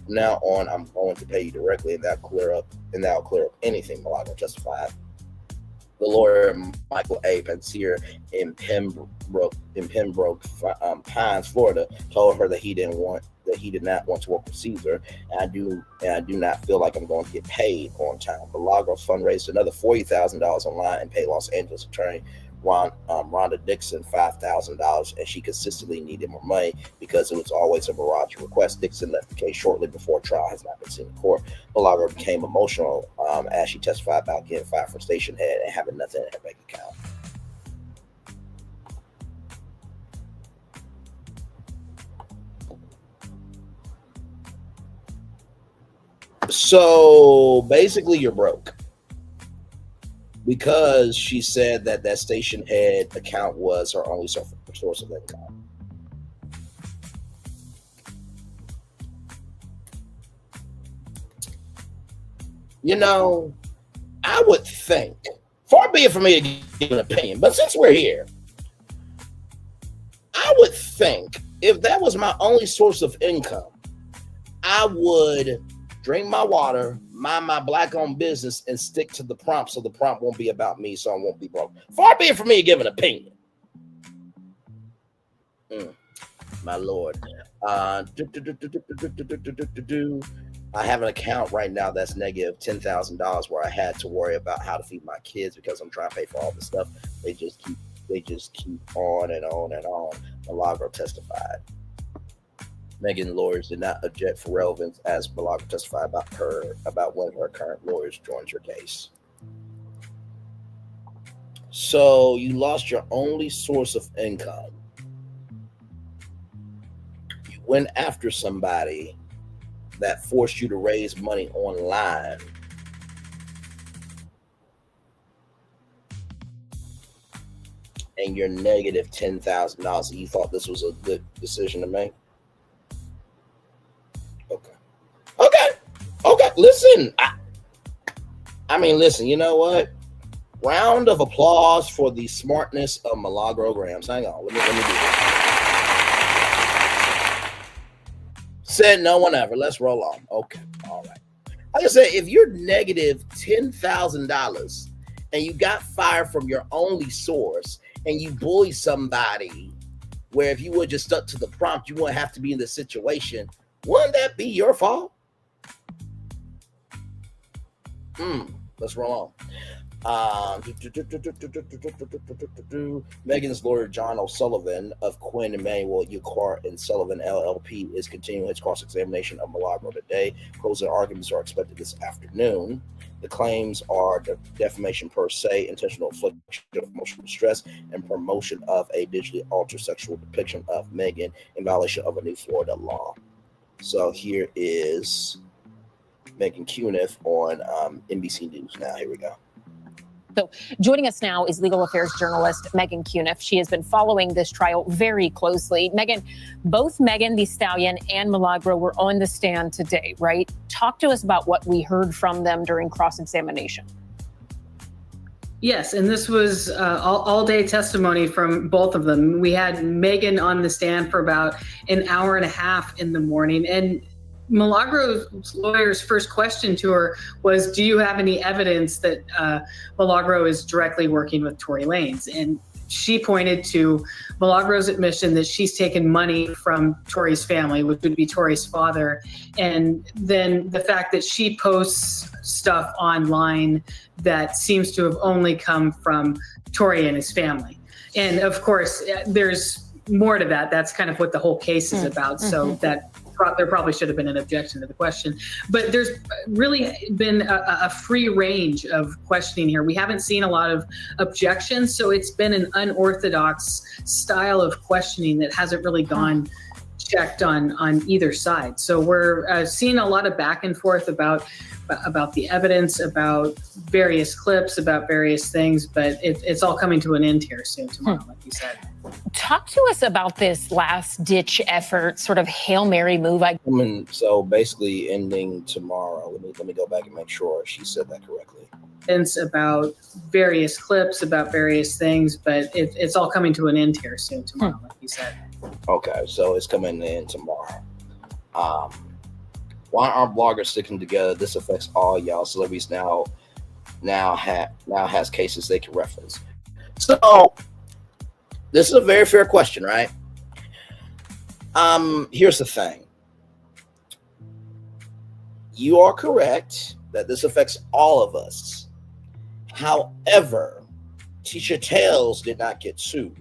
from now on, I'm going to pay you directly, and that'll clear up anything. Milagro justified. The lawyer, Michael A. Pansier in Pembroke, Pines, Florida, told her that he did not want to work with Caesar, and I do not feel like I'm going to get paid on time. Milagro fundraised another $40,000 online and paid Los Angeles attorney Rhonda Dixon $5,000, and she consistently needed more money because it was always a barrage of requests. Dixon left the case shortly before trial has not been seen in court. Milagro became emotional as she testified about getting fired from station head and having nothing in her bank account. So basically, you're broke. Because she said that station head account was her only source of income. You know, I would think, far be it from me to give an opinion, but since we're here, I would think if that was my only source of income, I would drink my water, mind my black-owned business, and stick to the prompt so the prompt won't be about me, so I won't be broke. Far be it from me to give an opinion. My Lord. I have an account right now that's negative $10,000 where I had to worry about how to feed my kids because I'm trying to pay for all this stuff. They just keep on and on and on. Milagro testified. Megan lawyers did not object for relevance as Milagro testified about when her current lawyers joined her case. So you lost your only source of income. You went after somebody that forced you to raise money online. And you're negative $10,000. You thought this was a good decision to make? Okay. Listen. I mean, listen, you know what? Round of applause for the smartness of Milagro Gramz. Hang on. Let me do this. Said no one ever. Let's roll on. Okay. All right. Like I said, if you're negative $10,000 and you got fired from your only source and you bully somebody where if you would just stuck to the prompt, you wouldn't have to be in this situation, wouldn't that be your fault? Let's roll on. Megan's lawyer, John O'Sullivan of Quinn, Emanuel, Ucart, and Sullivan LLP is continuing its cross-examination of Milagro today. Closing arguments are expected this afternoon. The claims are defamation per se, intentional infliction of emotional distress, and promotion of a digitally altered sexual depiction of Megan in violation of a new Florida law. So here is Megan Cuniff on NBC News now. Here we go. So joining us now is legal affairs journalist Megan Cuniff. She has been following this trial very closely. Megan, both Megan the Stallion and Milagro were on the stand today, right? Talk to us about what we heard from them during cross-examination. Yes, and this was all-day testimony from both of them. We had Megan on the stand for about an hour and a half in the morning, and Milagro's lawyer's first question to her was, do you have any evidence that Milagro is directly working with Tory Lanez? And she pointed to Milagro's admission that she's taken money from Tory's family, which would be Tory's father, and then the fact that she posts stuff online that seems to have only come from Tory and his family. And of course, there's more to that. That's kind of what the whole case is about. So that there probably should have been an objection to the question, but there's really been a free range of questioning here. We haven't seen a lot of objections, so it's been an unorthodox style of questioning that hasn't really gone checked on either side. So we're seeing a lot of back and forth about the evidence, about various clips, about various things, but it's all coming to an end here soon tomorrow, like you said. Talk to us about this last-ditch effort, sort of Hail Mary move. So basically ending tomorrow. Let me go back and make sure she said that correctly. It's about various clips, about various things, but it's all coming to an end here soon tomorrow, like you said. Okay, so it's coming in tomorrow. Why aren't bloggers sticking together? This affects all y'all. Celebrities now has cases they can reference. So this is a very fair question, right? Here's the thing. You are correct that this affects all of us. However, Tisha Tales did not get sued.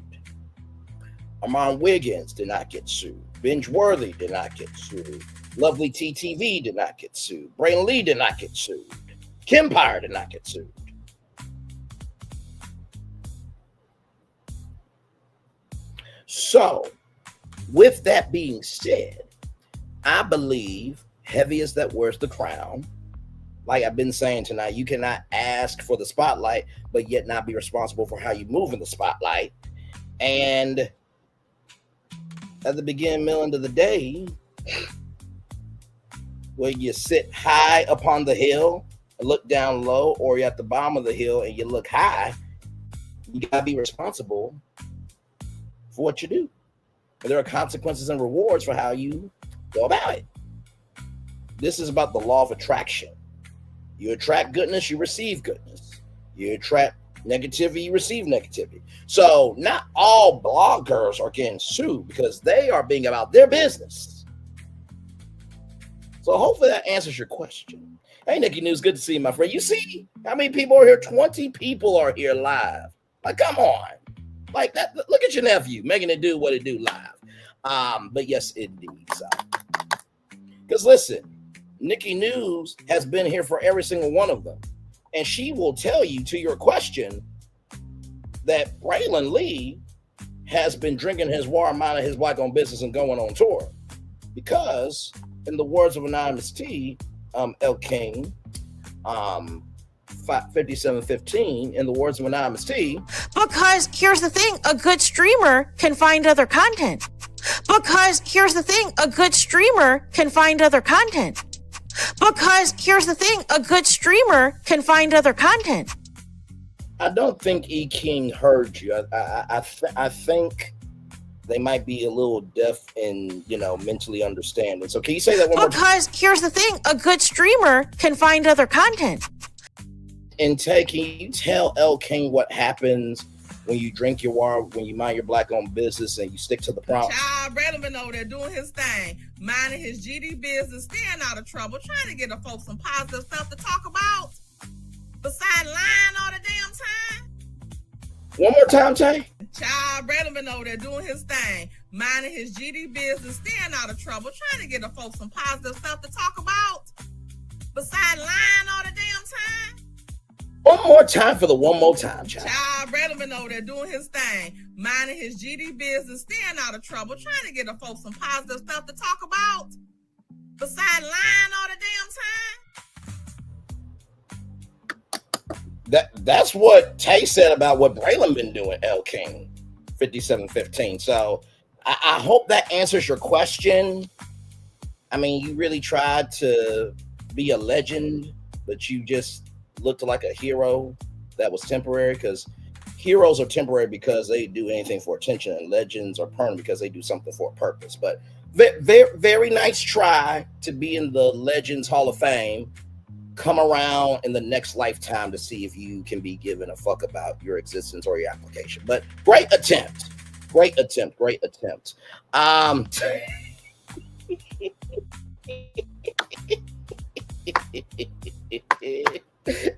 Armand Wiggins did not get sued. Binge-worthy did not get sued. Lovely TTV did not get sued. Braylon Lee did not get sued. Kempire did not get sued. So, with that being said, I believe heavy as that wears the crown. Like I've been saying tonight, you cannot ask for the spotlight, but yet not be responsible for how you move in the spotlight. And at the beginning, middle, end of the day, where you sit high upon the hill and look down low, or you're at the bottom of the hill and you look high, you gotta be responsible for what you do. And there are consequences and rewards for how you go about it. This is about the law of attraction. You attract goodness, you receive goodness. You attract negativity, you receive negativity. So not all bloggers are getting sued because they are being about their business. So hopefully that answers your question. Hey, Nikki News, good to see you, my friend. You see how many people are here? 20 people are here live. Like, come on. Like that. Look at your nephew making it do what it do live. But yes, indeed. So, because listen, Nikki News has been here for every single one of them. And she will tell you, to your question, that Braylon Lee has been drinking his water, minding his black-owned business, and going on tour. Because, in the words of Anonymous T, El King, 5715, in the words of Anonymous T. Because here's the thing, a good streamer can find other content. Because here's the thing, a good streamer can find other content. Because here's the thing, a good streamer can find other content. I don't think E. King heard you. I think they might be a little deaf and, mentally understanding. So can you say that one more time? Because here's the thing, a good streamer can find other content. And can you tell El King what happens when you drink your water, when you mind your black-owned business and you stick to the prompt? Child, Braylon been over there doing his thing, minding his GD business, staying out of trouble, trying to get the folks some positive stuff to talk about, besides lying all the damn time. One more time, Tay. Child, Braylon been over there doing his thing, minding his GD business, staying out of trouble, trying to get the folks some positive stuff to talk about, besides lying all the damn time. One more time for the one more time, child. Child, Braylon been over there doing his thing, minding his GD business, staying out of trouble, trying to get the folks some positive stuff to talk about, besides lying all the damn time. That's what Tay said about what Braylon been doing, El King, 5715. So I hope that answers your question. I mean, you really tried to be a legend, but you just looked like a hero that was temporary, because heroes are temporary because they do anything for attention, and legends are permanent because they do something for a purpose. But very, very nice try to be in the Legends Hall of Fame. Come around in the next lifetime to see if you can be given a fuck about your existence or your application. But great attempt.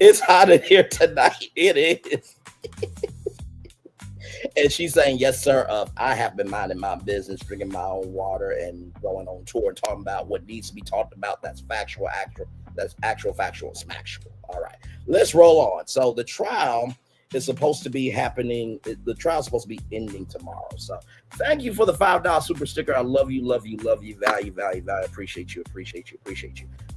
It's hot in here tonight. It is. And she's saying, yes, sir. I have been minding my business, drinking my own water, and going on tour, talking about what needs to be talked about. That's factual, factual, smactual. All right, let's roll on. So the trial is supposed to be happening. The trial is supposed to be ending tomorrow. So thank you for the $5 super sticker. I love you. Value. Appreciate you.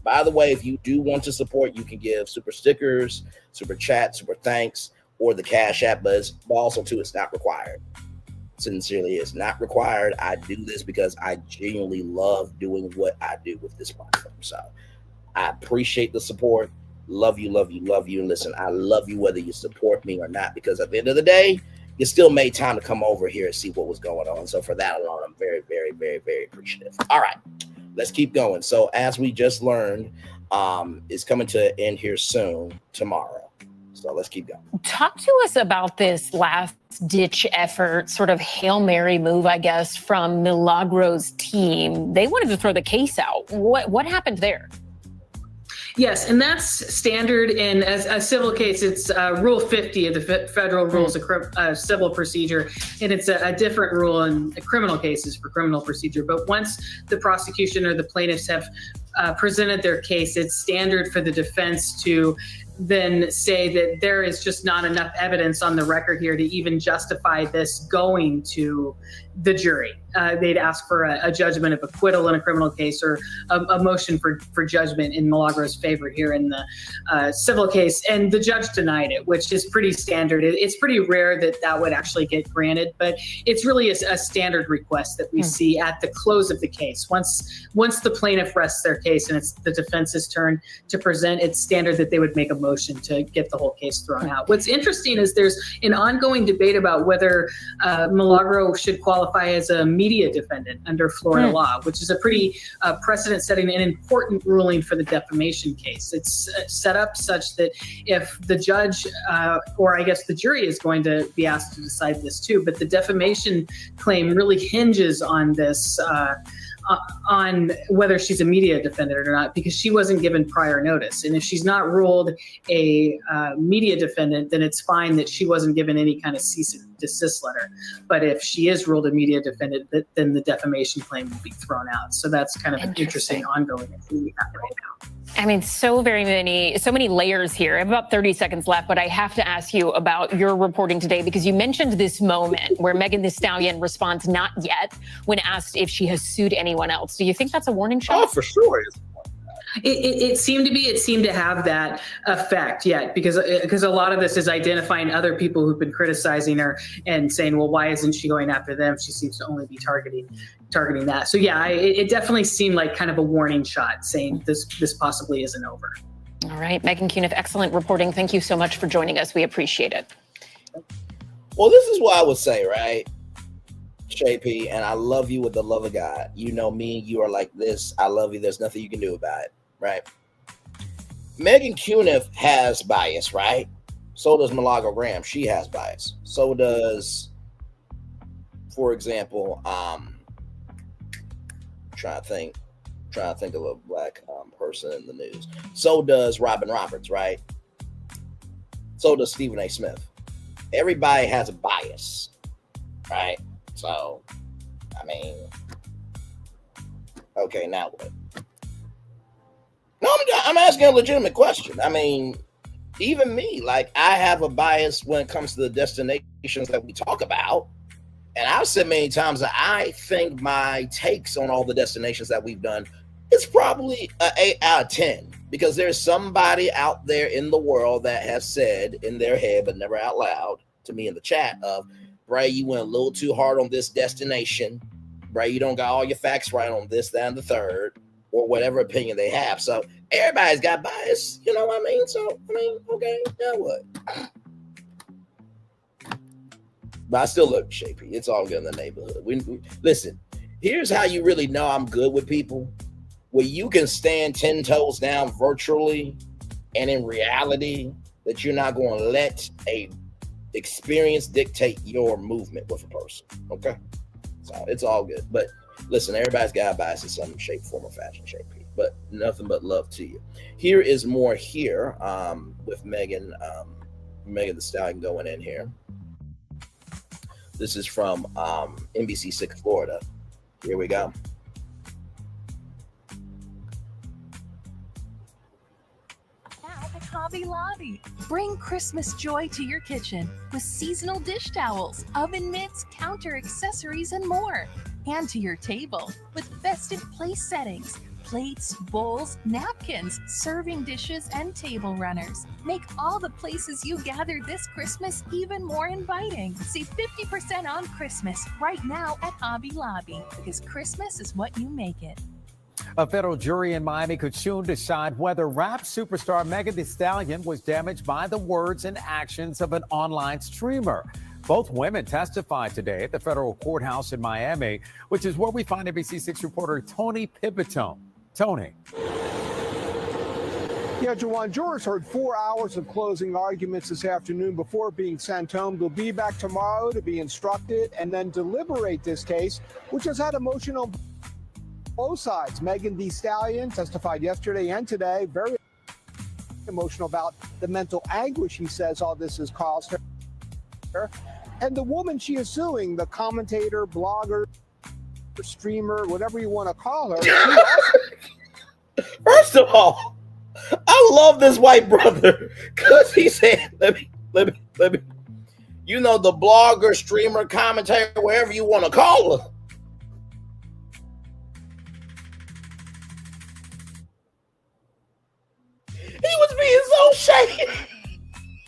By the way, if you do want to support, you can give super stickers, super chat, super thanks, or the Cash App, but also too, it's not required. Sincerely, it's not required. I do this because I genuinely love doing what I do with this platform. So I appreciate the support. Love you. And listen, I love you whether you support me or not, because at the end of the day, you still made time to come over here and see what was going on. So for that alone, I'm very, very, very, very appreciative. All right, let's keep going. So as we just learned, it's coming to an end here soon, tomorrow. So let's keep going. Talk to us about this last-ditch effort, sort of Hail Mary move, I guess, from Milagro's team. They wanted to throw the case out. What happened there? Yes, and that's standard in a civil case. It's Rule 50 of the Federal Rules of Civil Procedure, and it's a different rule in criminal cases for criminal procedure. But once the prosecution or the plaintiffs have presented their case, it's standard for the defense to then say that there is just not enough evidence on the record here to even justify this going to the jury. They'd ask for a judgment of acquittal in a criminal case, or a motion for judgment in Milagro's favor here in the civil case. And the judge denied it, which is pretty standard. It's pretty rare that would actually get granted, but it's really a standard request that we see at the close of the case. Once the plaintiff rests their case and it's the defense's turn to present, it's standard that they would make a motion to get the whole case thrown out. What's interesting is there's an ongoing debate about whether Milagro should qualify as a media defendant under Florida law, which is a pretty precedent-setting and important ruling for the defamation case. It's set up such that if the judge, or I guess the jury is going to be asked to decide this too, but the defamation claim really hinges on this, on whether she's a media defendant or not, because she wasn't given prior notice. And if she's not ruled a media defendant, then it's fine that she wasn't given any kind of cease and desist letter. But if she is ruled a media defendant, then the defamation claim will be thrown out. So that's kind of an interesting ongoing issue we have right now. I mean, so many layers here. I have about 30 seconds left, but I have to ask you about your reporting today, because you mentioned this moment where Megan Thee Stallion responds not yet when asked if she has sued anyone else. Do you think that's a warning shot? Oh, for sure. It seemed to have that effect, because a lot of this is identifying other people who've been criticizing her and saying, well, why isn't she going after them? She seems to only be targeting that. So it definitely seemed like kind of a warning shot, saying this possibly isn't over. All right, Megan Cuniff, excellent reporting. Thank you so much for joining us. We appreciate it. Well, this is what I would say, right? JP, and I love you with the love of God. You know me, you are like this. I love you. There's nothing you can do about it, right? Megan Cuniff has bias, right? So does Milagro Gramz. She has bias. So does, for example, trying to think of a black person in the news. So does Robin Roberts, right? So does Stephen A. Smith. Everybody has a bias, right? So, I mean, okay, now what? No, I'm asking a legitimate question. I mean, even me, like, I have a bias when it comes to the destinations that we talk about. And I've said many times that I think my takes on all the destinations that we've done is probably an 8 out of 10, because there's somebody out there in the world that has said in their head, but never out loud to me in the chat of, Bray, you went a little too hard on this destination. Bray, you don't got all your facts right on this, that, and the third, or whatever opinion they have. So everybody's got bias, you know what I mean? So, I mean, okay, now what? But I still look shapy. It's all good in the neighborhood. We listen, here's how you really know I'm good with people. Where you can stand 10 toes down virtually and in reality that you're not going to let a experience dictate your movement with a person. Okay? So it's all good. But listen, everybody's got a bias in some shape, form, or fashion, shape. But nothing but love to you. Here is more here with Megan Thee Stallion going in here. This is from NBC 6 Florida. Here we go. Now at Hobby Lobby, bring Christmas joy to your kitchen with seasonal dish towels, oven mitts, counter accessories, and more. And to your table with festive place settings, plates, bowls, napkins, serving dishes, and table runners. Make all the places you gather this Christmas even more inviting. Save 50% on Christmas right now at Hobby Lobby, because Christmas is what you make it. A federal jury in Miami could soon decide whether rap superstar Megan Thee Stallion was damaged by the words and actions of an online streamer. Both women testified today at the federal courthouse in Miami, which is where we find NBC6 reporter Tony Pipitone. Tony. Yeah, Jawan, jurors heard 4 hours of closing arguments this afternoon before being sent home. They'll be back tomorrow to be instructed and then deliberate this case, which has had emotion on both sides. Megan Thee Stallion testified yesterday and today, very emotional about the mental anguish he says all this has caused her. And the woman she is suing, the commentator, blogger, streamer, whatever you want to call her. First of all, I love this white brother because he said, let me, you know, the blogger, streamer, commentator, whatever you want to call her. He was being so shady.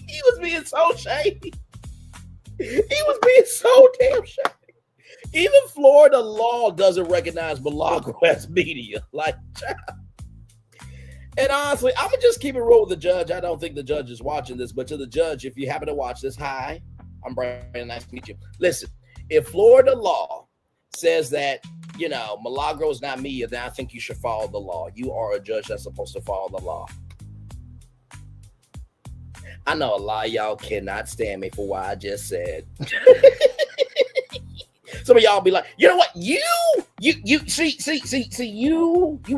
He was being so shady. He was being so damn shady. Even Florida law doesn't recognize Milagro as media. Like, child. And honestly, I'm going to just keep it real with the judge. I don't think the judge is watching this, but to the judge, if you happen to watch this, hi, I'm Braylon. Nice to meet you. Listen, if Florida law says that, you know, Milagro is not media, then I think you should follow the law. You are a judge that's supposed to follow the law. I know a lot of y'all cannot stand me for what I just said. Some of y'all be like, you know what? You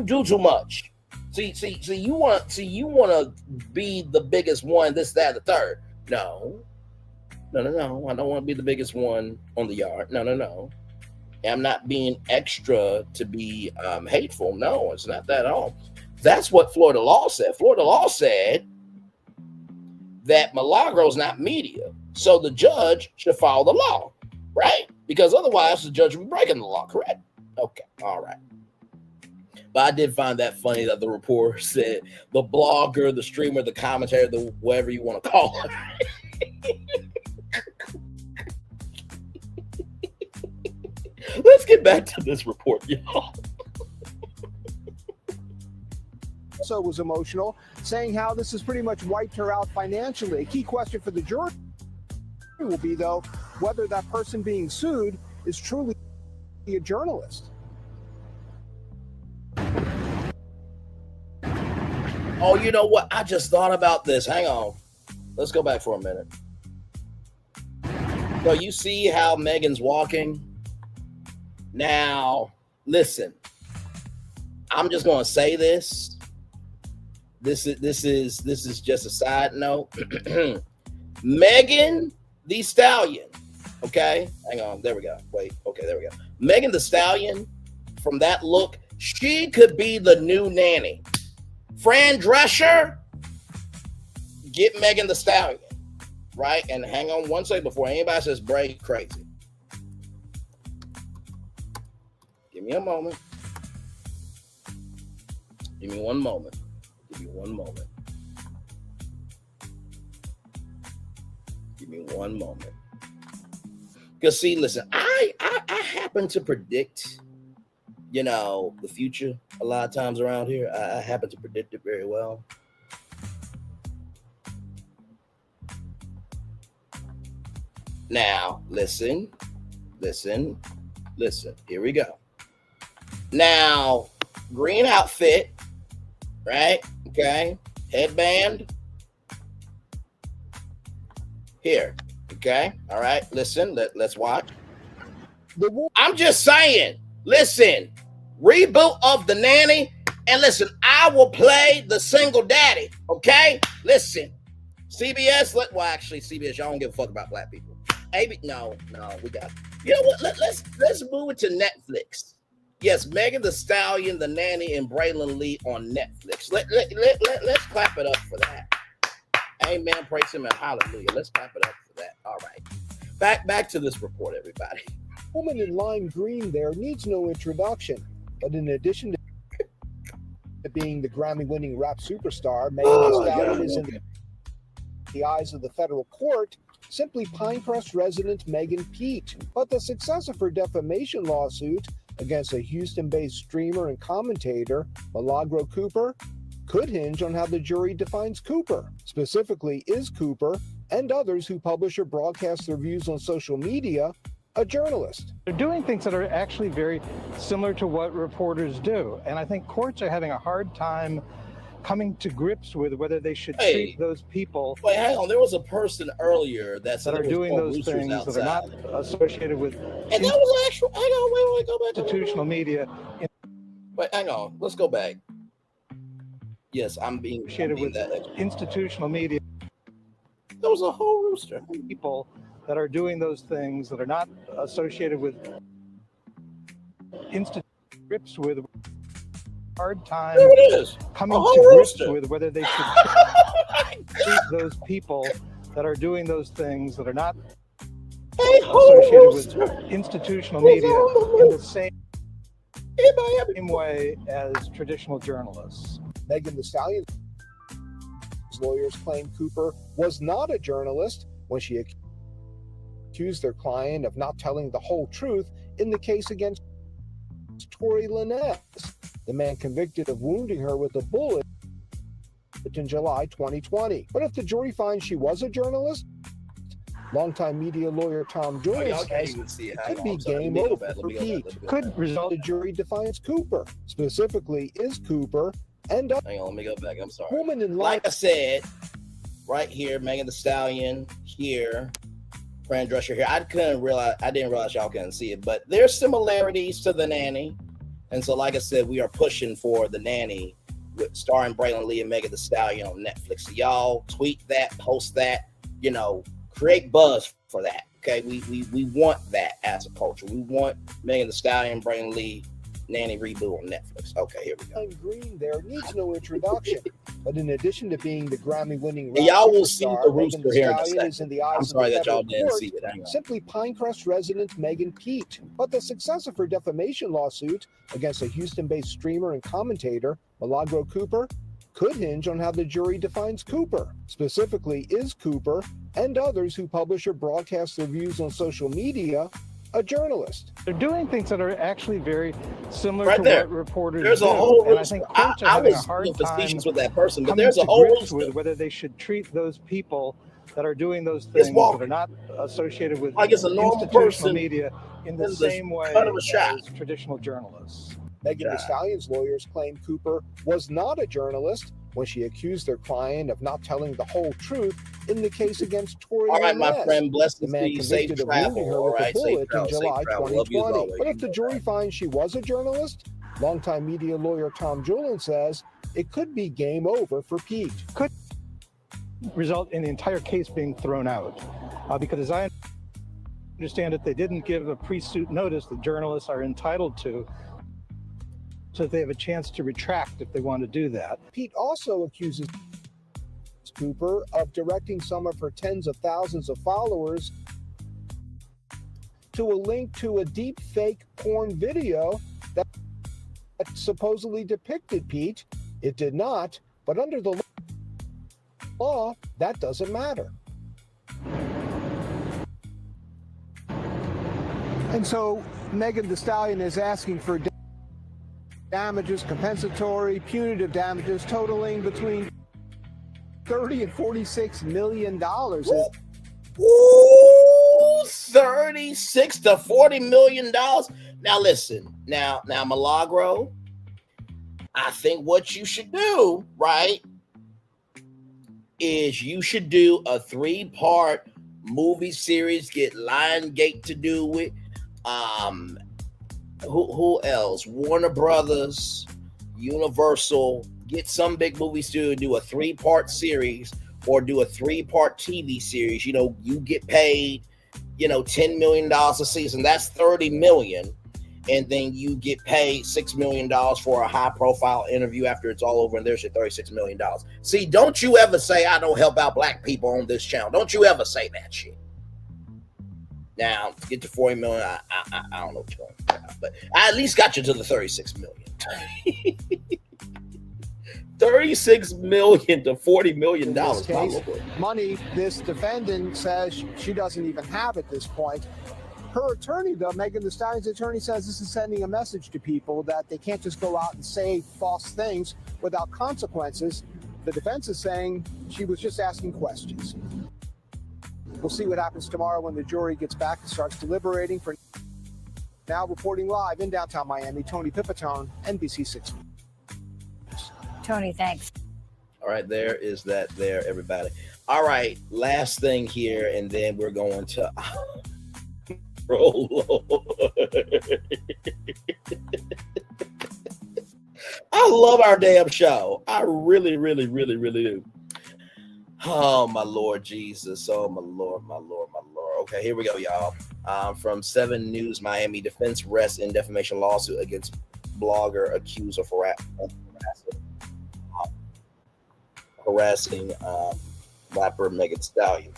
do too much. See, you want to be the biggest one, this, that, the third. No. I don't want to be the biggest one on the yard. No. I'm not being extra to be hateful. No, it's not that at all. That's what Florida law said. Florida law said that Milagro's not media. So the judge should follow the law, right? Because otherwise the judge would be breaking the law, correct? Okay, all right. But I did find that funny that the reporter said the blogger, the streamer, the commentator, the whatever you want to call it. Let's get back to this report, y'all. Also was emotional, saying how this has pretty much wiped her out financially. A key question for the jury will be, though, whether that person being sued is truly a journalist. Oh, you know what? I just thought about this. Hang on. Let's go back for a minute. So you see how Megan's walking? Now, listen. I'm just going to say this. This is just a side note. Megan the Stallion. Okay, hang on. There we go. Wait. Okay, there we go. Megan the Stallion. From that look, she could be the new nanny. Fran Drescher, get Megan the Stallion, right? And hang on one second before anybody says Bray crazy. Give me a moment. Give me one moment. Give me one moment. Give me one moment. Because see, listen, I happen to predict, you know, the future a lot of times around here. I happen to predict it very well. Now, listen. Here we go. Now, green outfit, right? Okay. Headband. Here. Okay. All right. Listen, let's watch. I'm just saying, listen, reboot of The Nanny. And listen, I will play the single daddy. Okay. Listen, CBS. Actually, CBS, y'all don't give a fuck about black people. No, we got. You know what? Let's move it to Netflix. Yes, Megan the Stallion, The Nanny, and Braylon Lee on Netflix. Let's clap it up for that. Amen. Praise him and hallelujah. Let's clap it up for that. All right. Back to this report, everybody. Woman in lime green there needs no introduction, but in addition to being the Grammy-winning rap superstar, Megan Thee Stallion is in the eyes of the federal court simply Pinecrest resident Megan Pete. But the success of her defamation lawsuit against a Houston-based streamer and commentator, Milagro Cooper, could hinge on how the jury defines Cooper. Specifically, is Cooper and others who publish or broadcast their views on social media a journalist? They're doing things that are actually very similar to what reporters do. And I think courts are having a hard time coming to grips with whether they should treat those people. Wait, hang on. There was a person earlier that said that are doing those things outside that are not associated with. And that was actual. Hang on, wait, go back. Institutional media. Wait, hang on. Let's go back. Yes, I'm being associated with institutional media. There was a whole rooster. People that are doing those things that are not associated with grips with. Hard time coming to grips with whether they should treat those people that are doing those things that are not associated with institutional media in the same way as traditional journalists. Megan Thee Stallion's lawyers claim Cooper was not a journalist when she accused their client of not telling the whole truth in the case against Tory Lanez, the man convicted of wounding her with a bullet in July 2020. But if the jury finds she was a journalist, Longtime media lawyer Tom Joyce y'all can't says even see it. it Hang could on, be I'm sorry. game Let me go over back, for let me go back, Pete. let me go Could back. result the jury defines Cooper. Specifically, is Cooper and Hang on, let me go back. I'm sorry. woman in line. Like I said, right here, Megan Thee Stallion here, Fran Drescher here. I didn't realize y'all couldn't see it, but there's similarities to The Nanny. And so, like I said, we are pushing for The Nanny with starring Braylon Lee and Megan Thee Stallion on Netflix. So y'all tweet that, post that, create buzz for that. Okay, we want that as a culture. We want Megan Thee Stallion, Braylon Lee, Nanny reboot on Netflix. Okay, here we go. Green there needs no introduction. But in addition to being the Grammy-winning And y'all will see superstar, the Megan rooster Thee here in a Stallion is in second. the eyes I'm of sorry the that y'all federal didn't court, see it. Hang on. simply Pinecrest resident Megan Pete. But the success of her defamation lawsuit against a Houston-based streamer and commentator, Milagro Cooper, could hinge on how the jury defines Cooper. Specifically, is Cooper and others who publish or broadcast their views on social media a journalist? They're doing things that are actually very similar Right to there. what reporters There's do. a whole and I rooster. think courts are I having a was hard being time facetious with that person, but coming there's a to whole grips rooster. with whether they should treat those people that are doing those It's things that walking are not associated with like it's a normal institutional person media in the in the same way cut of a shot. as traditional journalists. Megan Thee Stallion's lawyers claim Cooper was not a journalist when she accused their client of not telling the whole truth in the case against Tory All right, my Lanez, friend, the blessings man to you. Safe convicted of travel. wounding her All with a right, safe bullet in travel, safe July travel. Love you as 2020. always. But if the jury finds she was a journalist, longtime media lawyer Tom Julian says it could be game over for Pete. Could result in the entire case being thrown out because as I understand it, they didn't give a pre-suit notice that journalists are entitled to, so that they have a chance to retract if they want to do that. Pete also accuses Cooper of directing some of her tens of thousands of followers to a link to a deep fake porn video that supposedly depicted Pete. It did not, but under the law, that doesn't matter. And so Megan Thee Stallion is asking for damages, compensatory, punitive damages totaling between $30 and $46 million. Ooh, 36 to $40 million. Now listen, now Milagro, I think what you should do, right, is you should do a 3-part movie series, get Lionsgate to do it. Who else? Warner Brothers, Universal, get some big movie studio to do a 3-part series or do a 3-part TV series. You get paid, $10 million a season. That's $30 million. And then you get paid $6 million for a high-profile interview after it's all over, and there's your $36 million. See, don't you ever say I don't help out black people on this channel. Don't you ever say that shit. Now, to get to $40 million, I don't know what you're talking about, but I at least got you to the $36 million. $36 million to $40 million. In this case, money this defendant says she doesn't even have at this point. Her attorney, though, Megan Thee Stallion's attorney, says this is sending a message to people that they can't just go out and say false things without consequences. The defense is saying she was just asking questions. We'll see what happens tomorrow when the jury gets back and starts deliberating. For now, reporting live in downtown Miami, Tony Pipitone, NBC 6. Tony, thanks. All right, there is that there, everybody. All right, last thing here, and then we're going to roll. I love our damn show. I really, really, really, really do. Oh, my Lord Jesus. Oh, my Lord, my Lord, my Lord. Okay, here we go, y'all. From 7 News, Miami defense rests in defamation lawsuit against blogger accused of harassing rapper Megan Thee Stallion.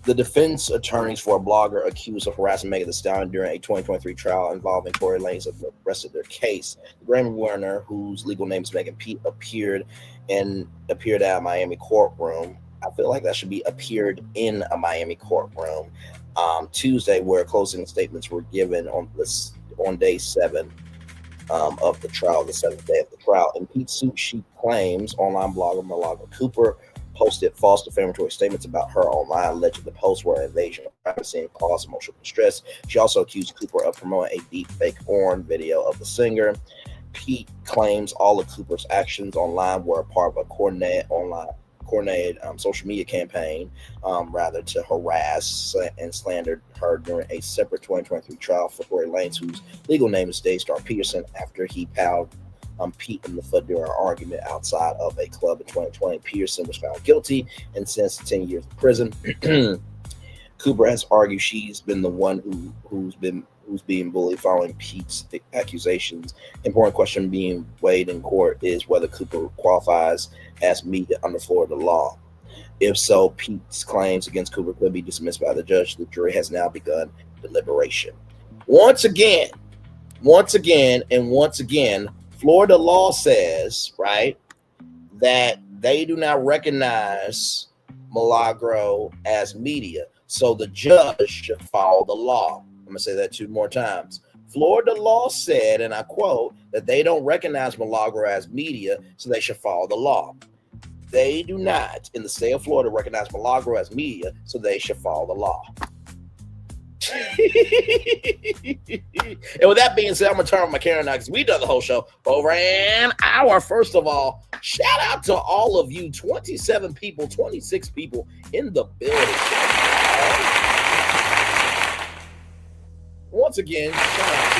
The defense attorneys for a blogger accused of harassing Megan Thee Stallion during a 2023 trial involving Tory Lanez have rested their case. The Grammy winner, whose legal name is Megan Pete, appeared at a Miami courtroom. I feel like that should be appeared in a Miami courtroom Tuesday, where closing statements were given on day 7 of the trial, the 7th day of the trial. In Pete's suit, she claims online blogger Milagro Cooper posted false defamatory statements about her online, alleging the posts were an invasion of privacy and cause emotional distress. She also accused Cooper of promoting a deep fake porn video of the singer. Pete claims all of Cooper's actions online were part of a coordinated social media campaign, rather to harass and slander her during a separate 2023 trial for Tory Lanez, whose legal name is Daystar Peterson, after he pawed Pete in the foot during an argument outside of a club in 2020. Peterson was found guilty and sentenced to 10 years in prison. Cooper has argued she's been the one who's being bullied following Pete's accusations. Important question being weighed in court is whether Cooper qualifies as media under Florida law. If so, Pete's claims against Cooper could be dismissed by the judge. The jury has now begun deliberation. Once again, Florida law says, right, that they do not recognize Milagro as media. So the judge should follow the law. I'm going to say that 2 more times. Florida law said, and I quote, that they don't recognize Milagro as media, so they should follow the law. They do not, in the state of Florida, recognize Milagro as media, so they should follow the law. And with that being said, I'm going to turn on my camera now because we done the whole show for over an hour. First of all, shout out to all of you, 27 people, 26 people in the building. Once again, shout out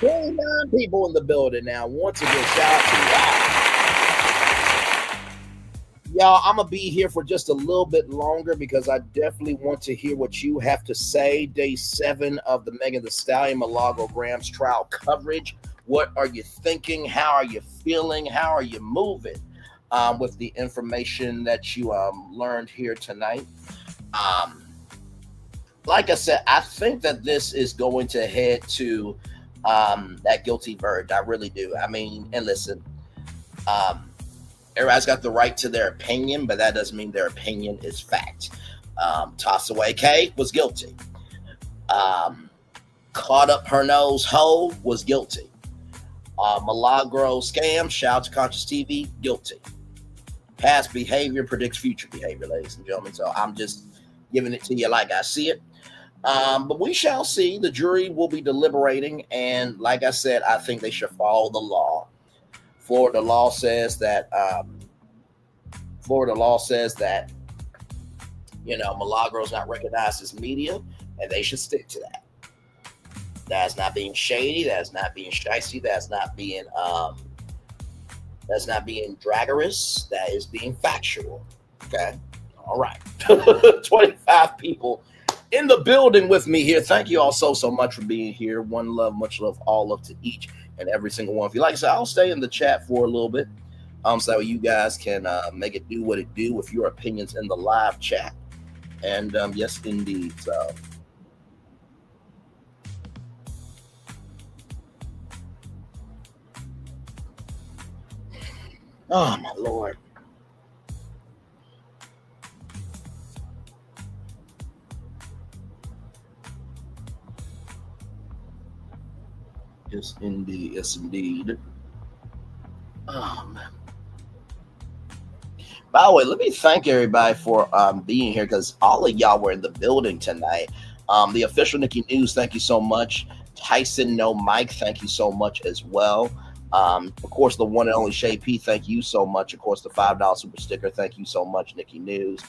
to y'all. 29 people in the building now. Once again, shout out to y'all. Y'all, I'm going to be here for just a little bit longer because I definitely want to hear what you have to say. Day 7 of the Megan Thee Stallion Milagro Gramz trial coverage. What are you thinking? How are you feeling? How are you moving with the information that you learned here tonight? Like I said, I think that this is going to head to that guilty verdict. I really do. I mean, and listen, everybody's got the right to their opinion, but that doesn't mean their opinion is fact. Tossaway K was guilty. Caught up her nose hoe was guilty. Milagro scam, shout out to Conscious TV, guilty. Past behavior predicts future behavior, ladies and gentlemen. So I'm just giving it to you like I see it. But we shall see. The jury will be deliberating. And like I said, I think they should follow the law. Florida law says that, Milagro is not recognized as media, and they should stick to that. That's not being shady. That's not being shysty. That's not being draggerous. That is being factual. Okay. All right. 25 people in the building with me here. Thank you all so much for being here. One love, much love, all love to each and every single one of you. Like I said, I'll stay in the chat for a little bit, so you guys can make it do what it do with your opinions in the live chat. And yes, indeed. So. Oh my Lord. Yes, indeed. Yes, indeed. Oh, man. By the way, let me thank everybody for being here because all of y'all were in the building tonight. The official Nikki News, thank you so much. Tyson No Mike, thank you so much as well. Of course, the one and only Shay P, thank you so much. Of course, the $5 super sticker, thank you so much, Nikki News.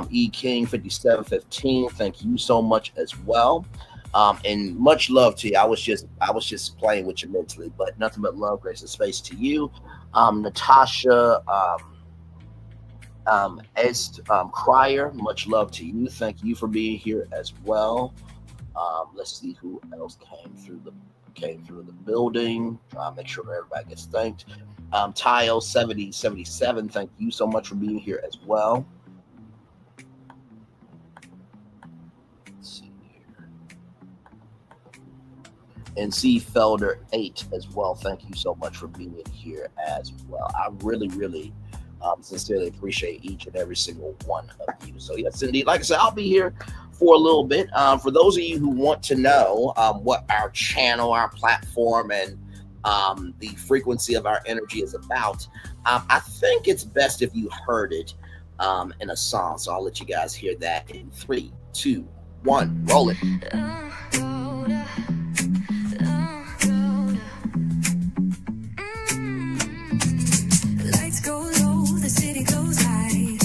E King 5715, thank you so much as well. And much love to you. I was just playing with you mentally, but nothing but love, grace, and space to you. Natasha Crier, much love to you. Thank you for being here as well. Let's see who else came through the building. Make sure everybody gets thanked. Tile 7077, thank you so much for being here as well. And C Felder 8 as well. Thank you so much for being here as well. I really, really sincerely appreciate each and every single one of you. So yes, indeed. Like I said, I'll be here for a little bit. For those of you who want to know what our channel, our platform, and the frequency of our energy is about. I think it's best if you heard it in a song. So I'll let you guys hear that in 3, 2, 1, roll it. Lights go low, the city goes high.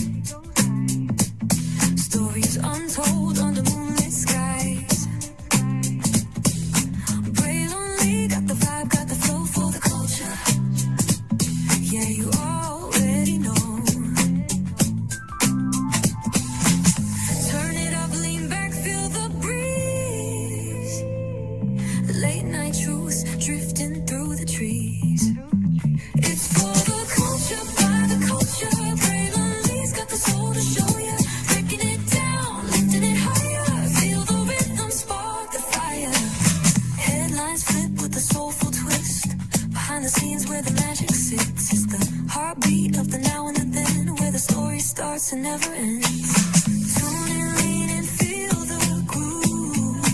Stories untold under moonlit skies. Braylon got the vibe, got the flow for the culture. Yeah, you already know. Turn it up, lean back, feel the breeze. Late night truths drifting through the trees. It's for the culture, by the culture. Braylon got the soul to show ya. Breaking it down, lifting it higher. Feel the rhythm, spark the fire. Headlines flip with a soulful twist. Behind the scenes where the magic sits. It's the heartbeat of the now and the then, where the story starts and never ends. Tune in, lean and feel the groove.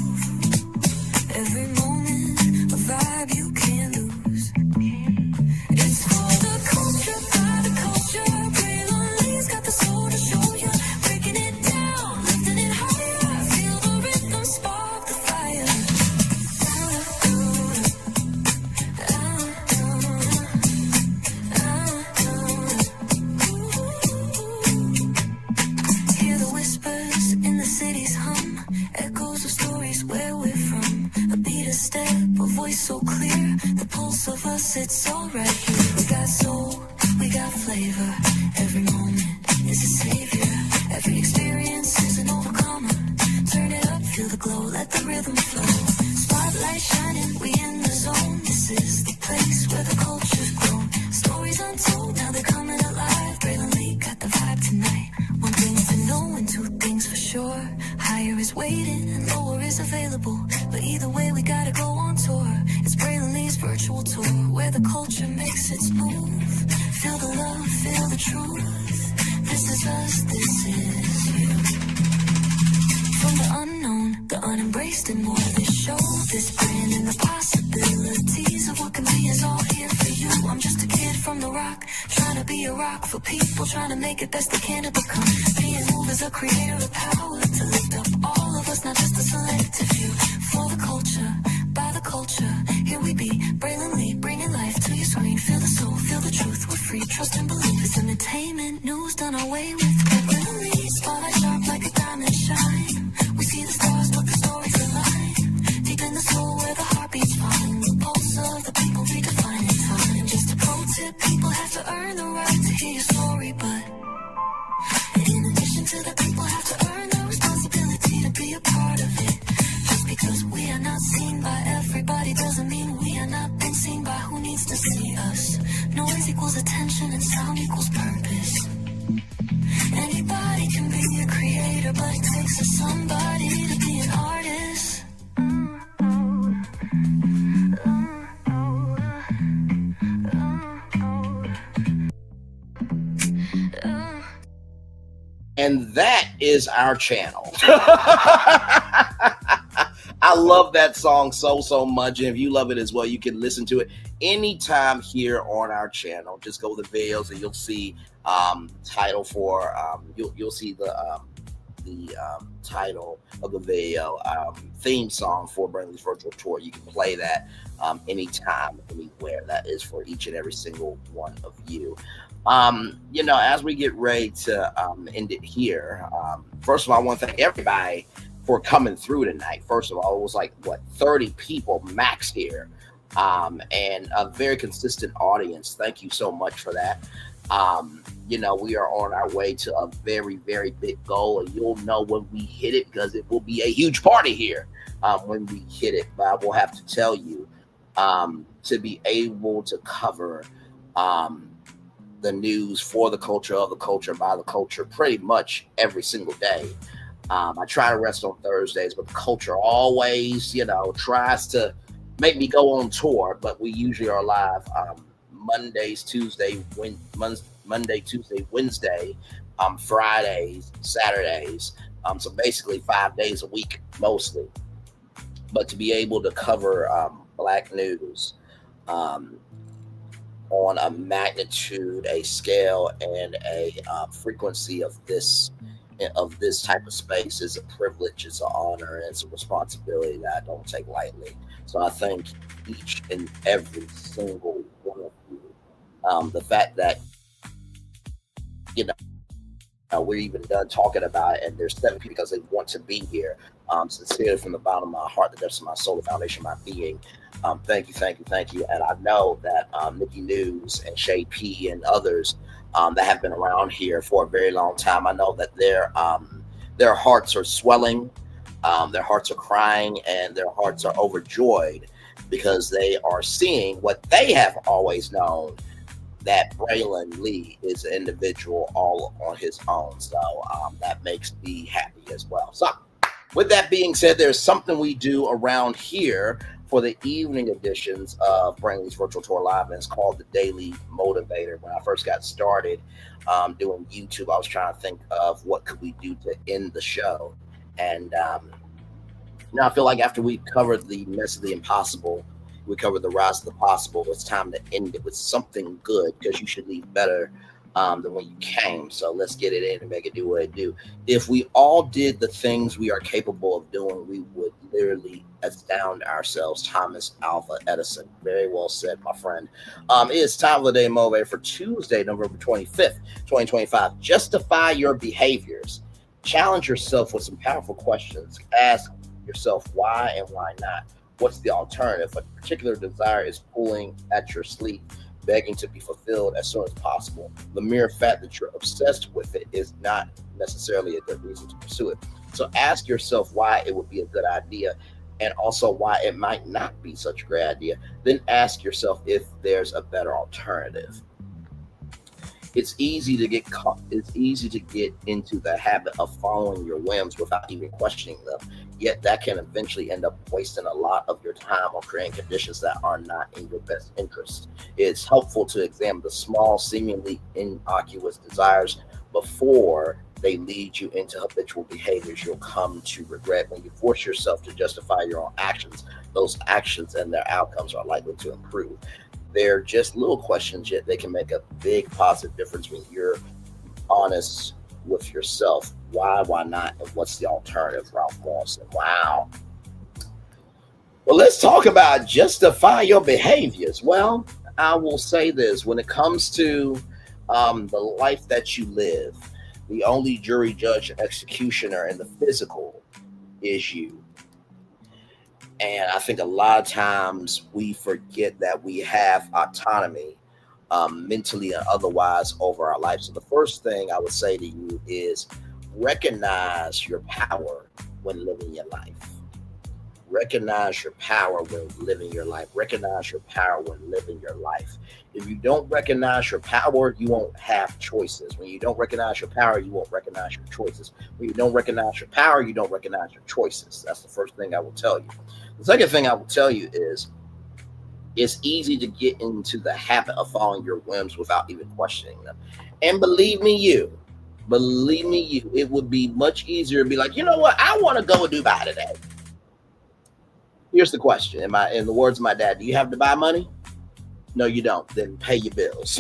Every moment, a vibe you can't lose. It's for the culture, by the culture. Braylon got the soul to show ya. Breaking it down, lifting it higher. Feel the rhythm, spark the fire. Hear the whispers in the city's hum. Echoes of stories where we're from. A beat, a step, a voice so clear. The pulse of us, it's all right here. We got soul, we got flavor. Every moment is a savior. Every experience is an overcomer. Turn it up, feel the glow, let the rhythm flow. Spotlight shining, we in the zone. This is the place where the culture's grown. Stories untold, now they're coming alive. Braylon got the vibe tonight. One thing to know and two things for sure. Higher is waiting and lower is available. But either way, we gotta go on tour. It's Braylon virtual tour, where the culture makes its move. Feel the love, feel the truth. This is us, this is you. From the unknown, the unembraced, and more. This show, this brand, and the possibilities of what can be is all here for you. I'm just a kid from the rock, trying to be a rock for people, trying to make it best they can to become. Being moved as a creator of power to lift up all of us, not just a selective few. For the culture, by the culture, here we be. Braylon Lee, bringing life to your screen. Feel the soul, feel the truth. We're free, trust and believe. It's entertainment, news done our way with. Braylon Lee, spotlight sharp like a diamond shine. We see the stars, but the stories align. Deep in the soul, where the heartbeats find. The pulse of the people redefining time. Just a pro tip, people have to earn the right to hear your story, but in addition to that, people have to earn the responsibility to be a part of it. Just because we are not seen by everybody doesn't mean we are not being seen by who needs to see us. Noise equals attention and sound equals purpose. Anybody can be a creator, but it takes a somebody to be an artist. And that is our channel. I love that song so much. And if you love it as well, you can listen to it anytime here on our channel. Just go to the videos and you'll see title for you'll see the title of the video, theme song for Braylon's virtual tour. You can play that anytime, anywhere. That is for each and every single one of you. You know, as we get ready to end it here, first of all, I want to thank everybody for coming through tonight. First of all, it was like 30 people max here, and a very consistent audience. Thank you so much for that. You know, we are on our way to a very big goal, and you'll know when we hit it because it will be a huge party here when we hit it. But I will have to tell you, to be able to cover the news for the culture, of the culture, by the culture, pretty much every single day. I try to rest on Thursdays, but the culture always, you know, tries to make me go on tour. But we usually are live Monday, Tuesday, Wednesday, Fridays, Saturdays. So basically 5 days a week, mostly. But to be able to cover Black news, on a magnitude, a scale, and a frequency of this type of space is a privilege, it's an honor, and it's a responsibility that I don't take lightly. So I thank each and every single one of you. The fact that we're even done talking about it, and there's 7 people because they want to be here. Sincerely, from the bottom of my heart, the depths of my soul, the foundation of my being. Thank you. And I know that Nikki News and Shay P and others that have been around here for a very long time, I know that their hearts are swelling, their hearts are crying, and their hearts are overjoyed because they are seeing what they have always known, that Braylon Lee is an individual all on his own. So that makes me happy as well. So with that being said, there's something we do around here for the evening editions of Braylon's Virtual Tour Live, and it's called the Daily Motivator. When I first got started doing YouTube, I was trying to think of what could we do to end the show. And now I feel like after we covered the mess of the impossible, we covered the rise of the possible, it's time to end it with something good, because you should leave better than when you came. So let's get it in and make it do what it do. If we all did the things we are capable of doing, we would literally astound ourselves. Thomas Alva Edison. Very well said, my friend. It is time for the Day Motivator for Tuesday, November 25th, 2025. Justify your behaviors. Challenge yourself with some powerful questions. Ask yourself why and why not. What's the alternative? A particular desire is pulling at your sleeve, begging to be fulfilled as soon as possible. The mere fact that you're obsessed with it is not necessarily a good reason to pursue it. So ask yourself why it would be a good idea, and also why it might not be such a great idea. Then ask yourself if there's a better alternative. It's easy to get caught. It's easy to get into the habit of following your whims without even questioning them. Yet that can eventually end up wasting a lot of your time on creating conditions that are not in your best interest. It's helpful to examine the small, seemingly innocuous desires before they lead you into habitual behaviors you'll come to regret. When you force yourself to justify your own actions, those actions and their outcomes are likely to improve. They're just little questions, yet they can make a big positive difference when you're honest with yourself. Why not, and what's the alternative? Ralph Morrison. Wow. Well, let's talk about justify your behaviors. Well, I will say this. When it comes to the life that you live, the only jury, judge, and executioner in the physical is you. And I think a lot of times we forget that we have autonomy mentally and otherwise over our life. So the first thing I would say to you is recognize your power when living your life. Recognize your power when living your life. Recognize your power when living your life. If you don't recognize your power, you won't have choices. When you don't recognize your power, you won't recognize your choices. When you don't recognize your power, you don't recognize your choices. That's the first thing I will tell you. The second thing I will tell you is it's easy to get into the habit of following your whims without even questioning them. And believe me, you, it would be much easier to be like, you know what? I want to go to Dubai today. Here's the question. In the words of my dad, do you have Dubai money? No, you don't. Then pay your bills.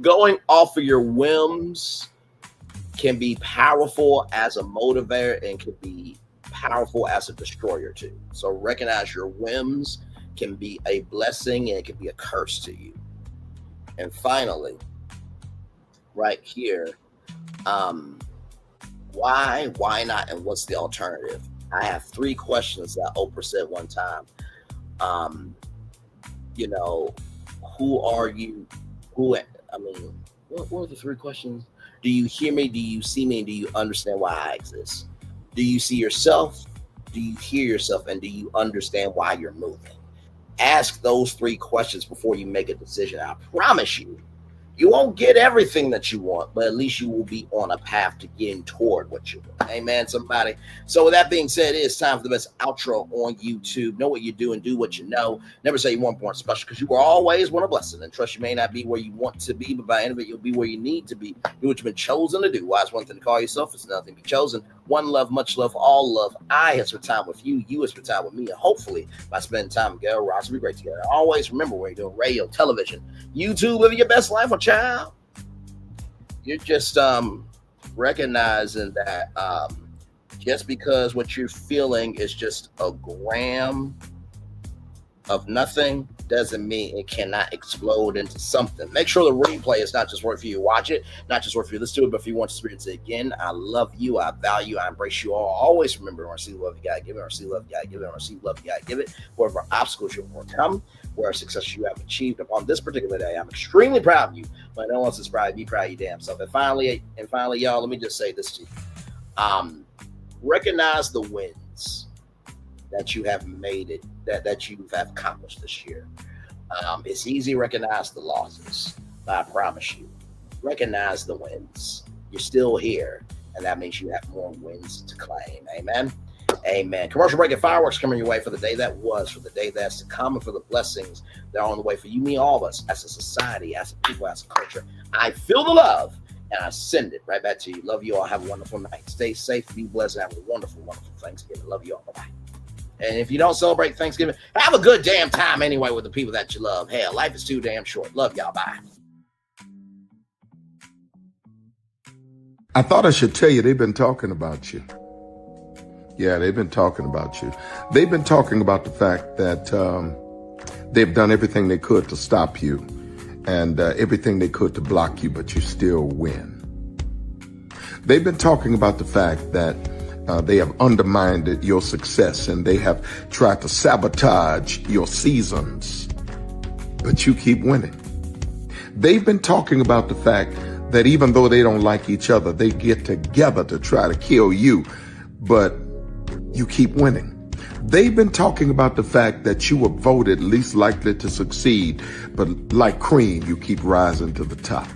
Going off of your whims can be powerful as a motivator and can be powerful as a destroyer too. So recognize your whims can be a blessing and it can be a curse to you. And finally, right here, why not, and what's the alternative? I have 3 questions that Oprah said one time. Who are you? What were the 3 questions? Do you hear me? Do you see me? Do you understand why I exist? Do you see yourself? Do you hear yourself? And do you understand why you're moving? Ask those 3 questions before you make a decision. I promise you, you won't get everything that you want, but at least you will be on a path to getting toward what you want. Amen, somebody. So with that being said, it's time for the best outro on YouTube. Know what you do and do what you know. Never say you weren't born special, because you were always one a blessing. And trust you may not be where you want to be, but by the end of it, you'll be where you need to be. Do what you've been chosen to do. Why is one thing to call yourself? It's nothing to be chosen. One love, much love, all love. I have spent time with you. You have spent time with me. And hopefully, by spending time together, Ross, we'll be great together. Always remember, when you're doing radio, television, YouTube, living your best life, a child, you're just recognizing that just because what you're feeling is just a gram of nothing doesn't mean it cannot explode into something. Make sure the replay is not just work for you. Watch it, not just work for you. Let's do it, but if you want to experience it again, I love you. I value, I embrace you all. Always remember, when I see love, you gotta give it. When I see love, you gotta give it. When I see love, you gotta give it. Whatever obstacles you overcome, whatever success you have achieved upon this particular day, I'm extremely proud of you. But no one else is proud of you. Be proud of your damn self. And finally, y'all, let me just say this to you. Recognize the wins that you have made it, that you have accomplished this year. It's easy to recognize the losses, but I promise you, recognize the wins. You're still here, and that means you have more wins to claim. Amen. Amen. Commercial break and fireworks coming your way for the day that was, for the day that's to come, and for the blessings that are on the way for you, me, all of us, as a society, as a people, as a culture. I feel the love, and I send it right back to you. Love you all. Have a wonderful night. Stay safe. Be blessed. Have a wonderful, wonderful Thanksgiving. Love you all. Bye-bye. And if you don't celebrate Thanksgiving, have a good damn time anyway with the people that you love. Hell, life is too damn short. Love y'all. Bye. I thought I should tell you, they've been talking about you. Yeah, they've been talking about you. They've been talking about the fact that they've done everything they could to stop you and everything they could to block you, but you still win. They've been talking about the fact that they have undermined your success and they have tried to sabotage your seasons, but you keep winning. They've been talking about the fact that even though they don't like each other, they get together to try to kill you, but you keep winning. They've been talking about the fact that you were voted least likely to succeed, but like cream, you keep rising to the top.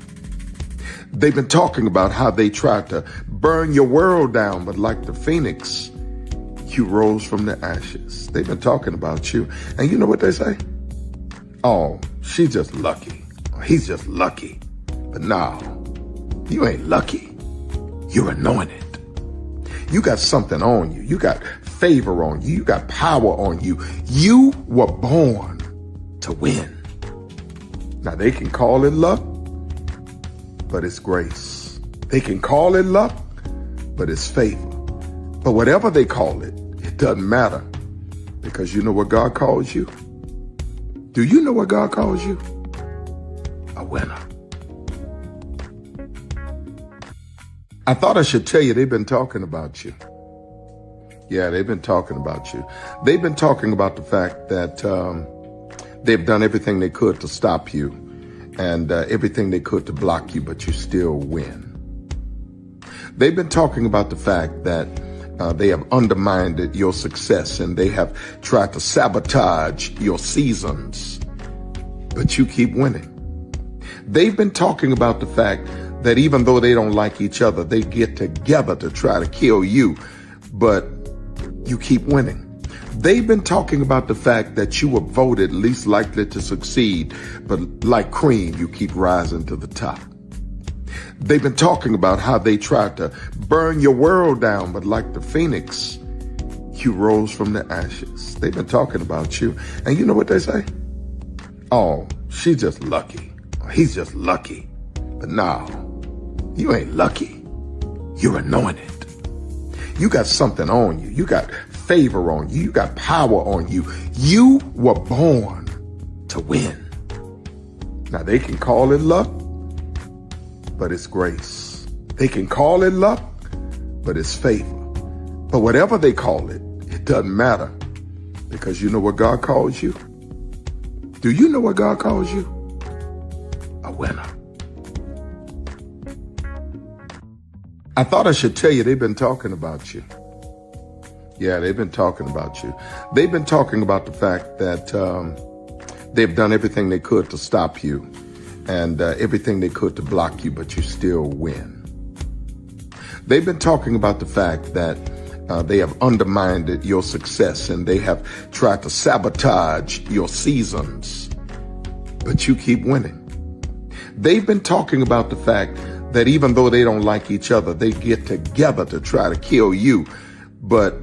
They've been talking about how they tried to burn your world down, but like the phoenix, you rose from the ashes. They've been talking about you. And you know what they say? Oh, she's just lucky. He's just lucky. But no, you ain't lucky. You're anointed. You got something on you. You got favor on you. You got power on you. You were born to win. Now they can call it luck, but it's grace. They can call it luck, but it's favor. But whatever they call it, it doesn't matter, because you know what God calls you? Do you know what God calls you? A winner. I thought I should tell you, they've been talking about you. Yeah, they've been talking about you. They've been talking about the fact that they've done everything they could to stop you and everything they could to block you, but you still win. They've been talking about the fact that they have undermined your success and they have tried to sabotage your seasons, but you keep winning. They've been talking about the fact that even though they don't like each other, they get together to try to kill you, but you keep winning. They've been talking about the fact that you were voted least likely to succeed, but like cream, you keep rising to the top. They've been talking about how they tried to burn your world down, but like the phoenix, you rose from the ashes. They've been talking about you. And you know what they say? Oh, she's just lucky. He's just lucky. But no, you ain't lucky. You're anointed. You got something on you. You got favor on you. You got power on you. You were born to win. Now they can call it luck, but it's grace. They can call it luck, but it's favor. But whatever they call it, it doesn't matter, because you know what God calls you? Do you know what God calls you? A winner. I thought I should tell you, they've been talking about you. Yeah, they've been talking about you. They've been talking about the fact that they've done everything they could to stop you and everything they could to block you, but you still win. They've been talking about the fact that they have undermined your success and they have tried to sabotage your seasons, but you keep winning. They've been talking about the fact that even though they don't like each other, they get together to try to kill you, but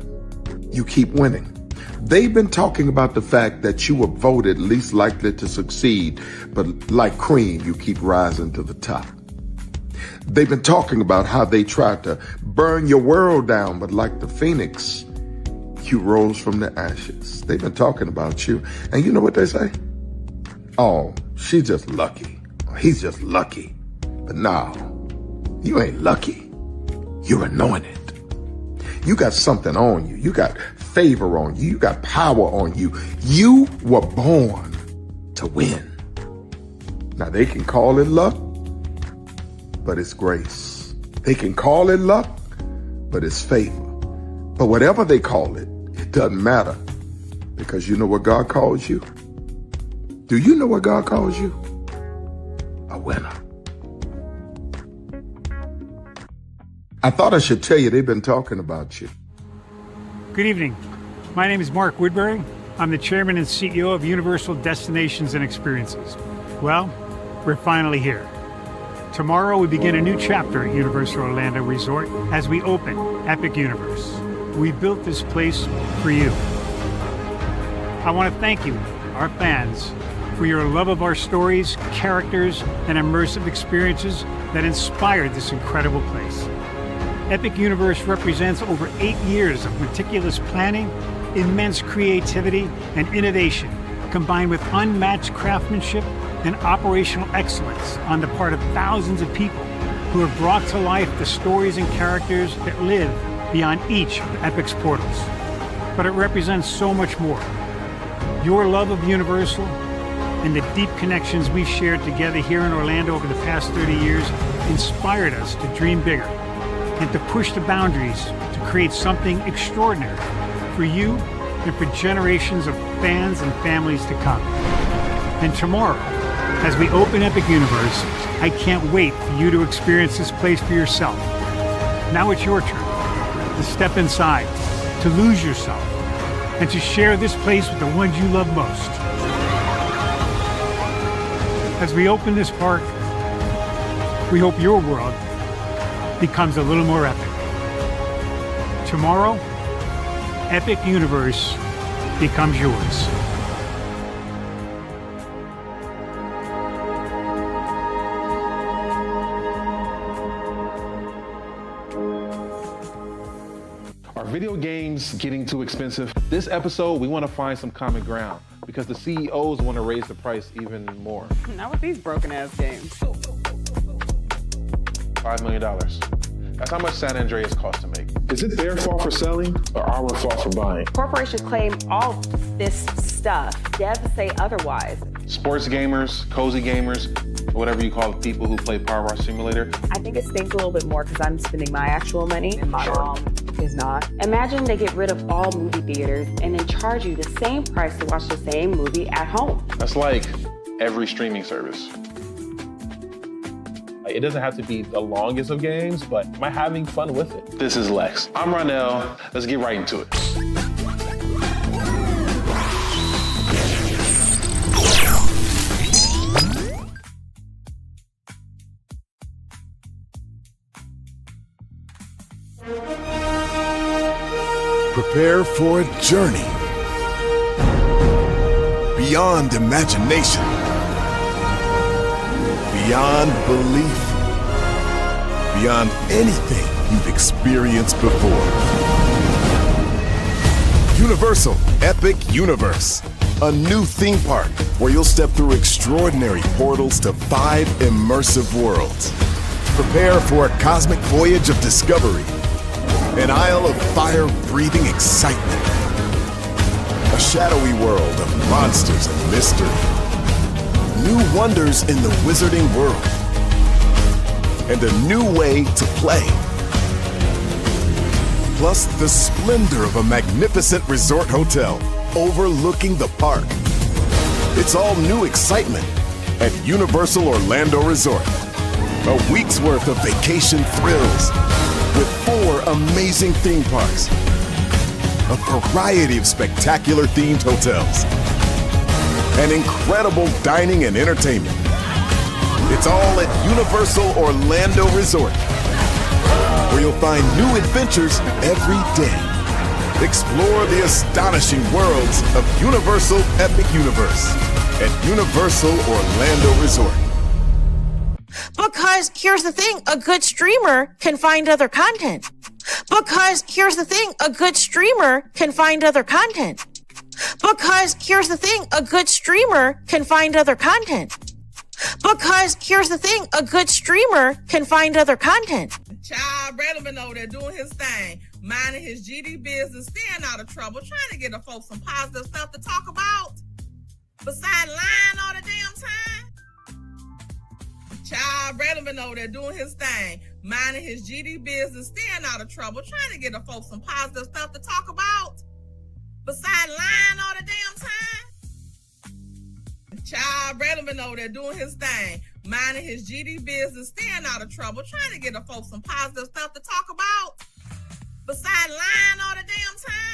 you keep winning. They've been talking about the fact that you were voted least likely to succeed, but like cream, you keep rising to the top. They've been talking about how they tried to burn your world down, but like the phoenix, you rose from the ashes. They've been talking about you. And you know what they say? Oh, she's just lucky. He's just lucky. But no, you ain't lucky. You're anointed. You got something on you. You got favor on you. You got power on you. You were born to win. Now they can call it luck, but it's grace. They can call it luck, but it's favor. But whatever they call it, it doesn't matter, because you know what God calls you? Do you know what God calls you? A winner. I thought I should tell you they've been talking about you. Good evening. My name is Mark Woodbury. I'm the chairman and CEO of Universal Destinations and Experiences. Well, we're finally here. Tomorrow we begin a new chapter at Universal Orlando Resort as we open Epic Universe. We built this place for you. I want to thank you, our fans, for your love of our stories, characters, and immersive experiences that inspired this incredible place. Epic Universe represents over 8 years of meticulous planning, immense creativity, and innovation, combined with unmatched craftsmanship and operational excellence on the part of thousands of people who have brought to life the stories and characters that live beyond each of Epic's portals. But it represents so much more. Your love of Universal and the deep connections we've shared together here in Orlando over the past 30 years inspired us to dream bigger and to push the boundaries to create something extraordinary for you and for generations of fans and families to come. And tomorrow, as we open Epic Universe, I can't wait for you to experience this place for yourself. Now it's your turn to step inside, to lose yourself, and to share this place with the ones you love most. As we open this park, we hope your world becomes a little more epic. Tomorrow, Epic Universe becomes yours. Are video games getting too expensive? This episode, we want to find some common ground because the CEOs want to raise the price even more. Not with these broken ass games. $5 million. That's how much San Andreas costs to make. Is it their fault for selling or our fault for buying? Corporations claim all this stuff. Devs say otherwise. Sports gamers, cozy gamers, whatever you call the people who play Power Wash Simulator. I think it stinks a little bit more because I'm spending my actual money and my mom is not. Imagine they get rid of all movie theaters and then charge you the same price to watch the same movie at home. That's like every streaming service. It doesn't have to be the longest of games, but am I having fun with it? This is Lex. I'm Ronell. Let's get right into it. Prepare for a journey beyond imagination, beyond belief, beyond anything you've experienced before. Universal Epic Universe, a new theme park where you'll step through extraordinary portals to 5 immersive worlds. Prepare for a cosmic voyage of discovery, an isle of fire-breathing excitement, a shadowy world of monsters and mystery, new wonders in the wizarding world, and a new way to play. Plus the splendor of a magnificent resort hotel overlooking the park. It's all new excitement at Universal Orlando Resort. A week's worth of vacation thrills with 4 amazing theme parks, a variety of spectacular themed hotels, and incredible dining and entertainment. It's all at Universal Orlando Resort, where you'll find new adventures every day. Explore the astonishing worlds of Universal Epic Universe at Universal Orlando Resort. Because here's the thing, a good streamer can find other content. Because here's the thing, a good streamer can find other content. Because here's the thing, a good streamer can find other content. Because here's the thing, a good streamer can find other content. Child, Braylon been over there doing his thing, minding his GD business, staying out of trouble, trying to get the folks some positive stuff to talk about. Besides lying all the damn time. Child, Braylon been over there doing his thing, minding his GD business, staying out of trouble, trying to get the folks some positive stuff to talk about. Besides lying all the damn time. Child, Braylon been over there doing his thing, minding his GD business, staying out of trouble, trying to get the folks some positive stuff to talk about. Besides lying all the damn time.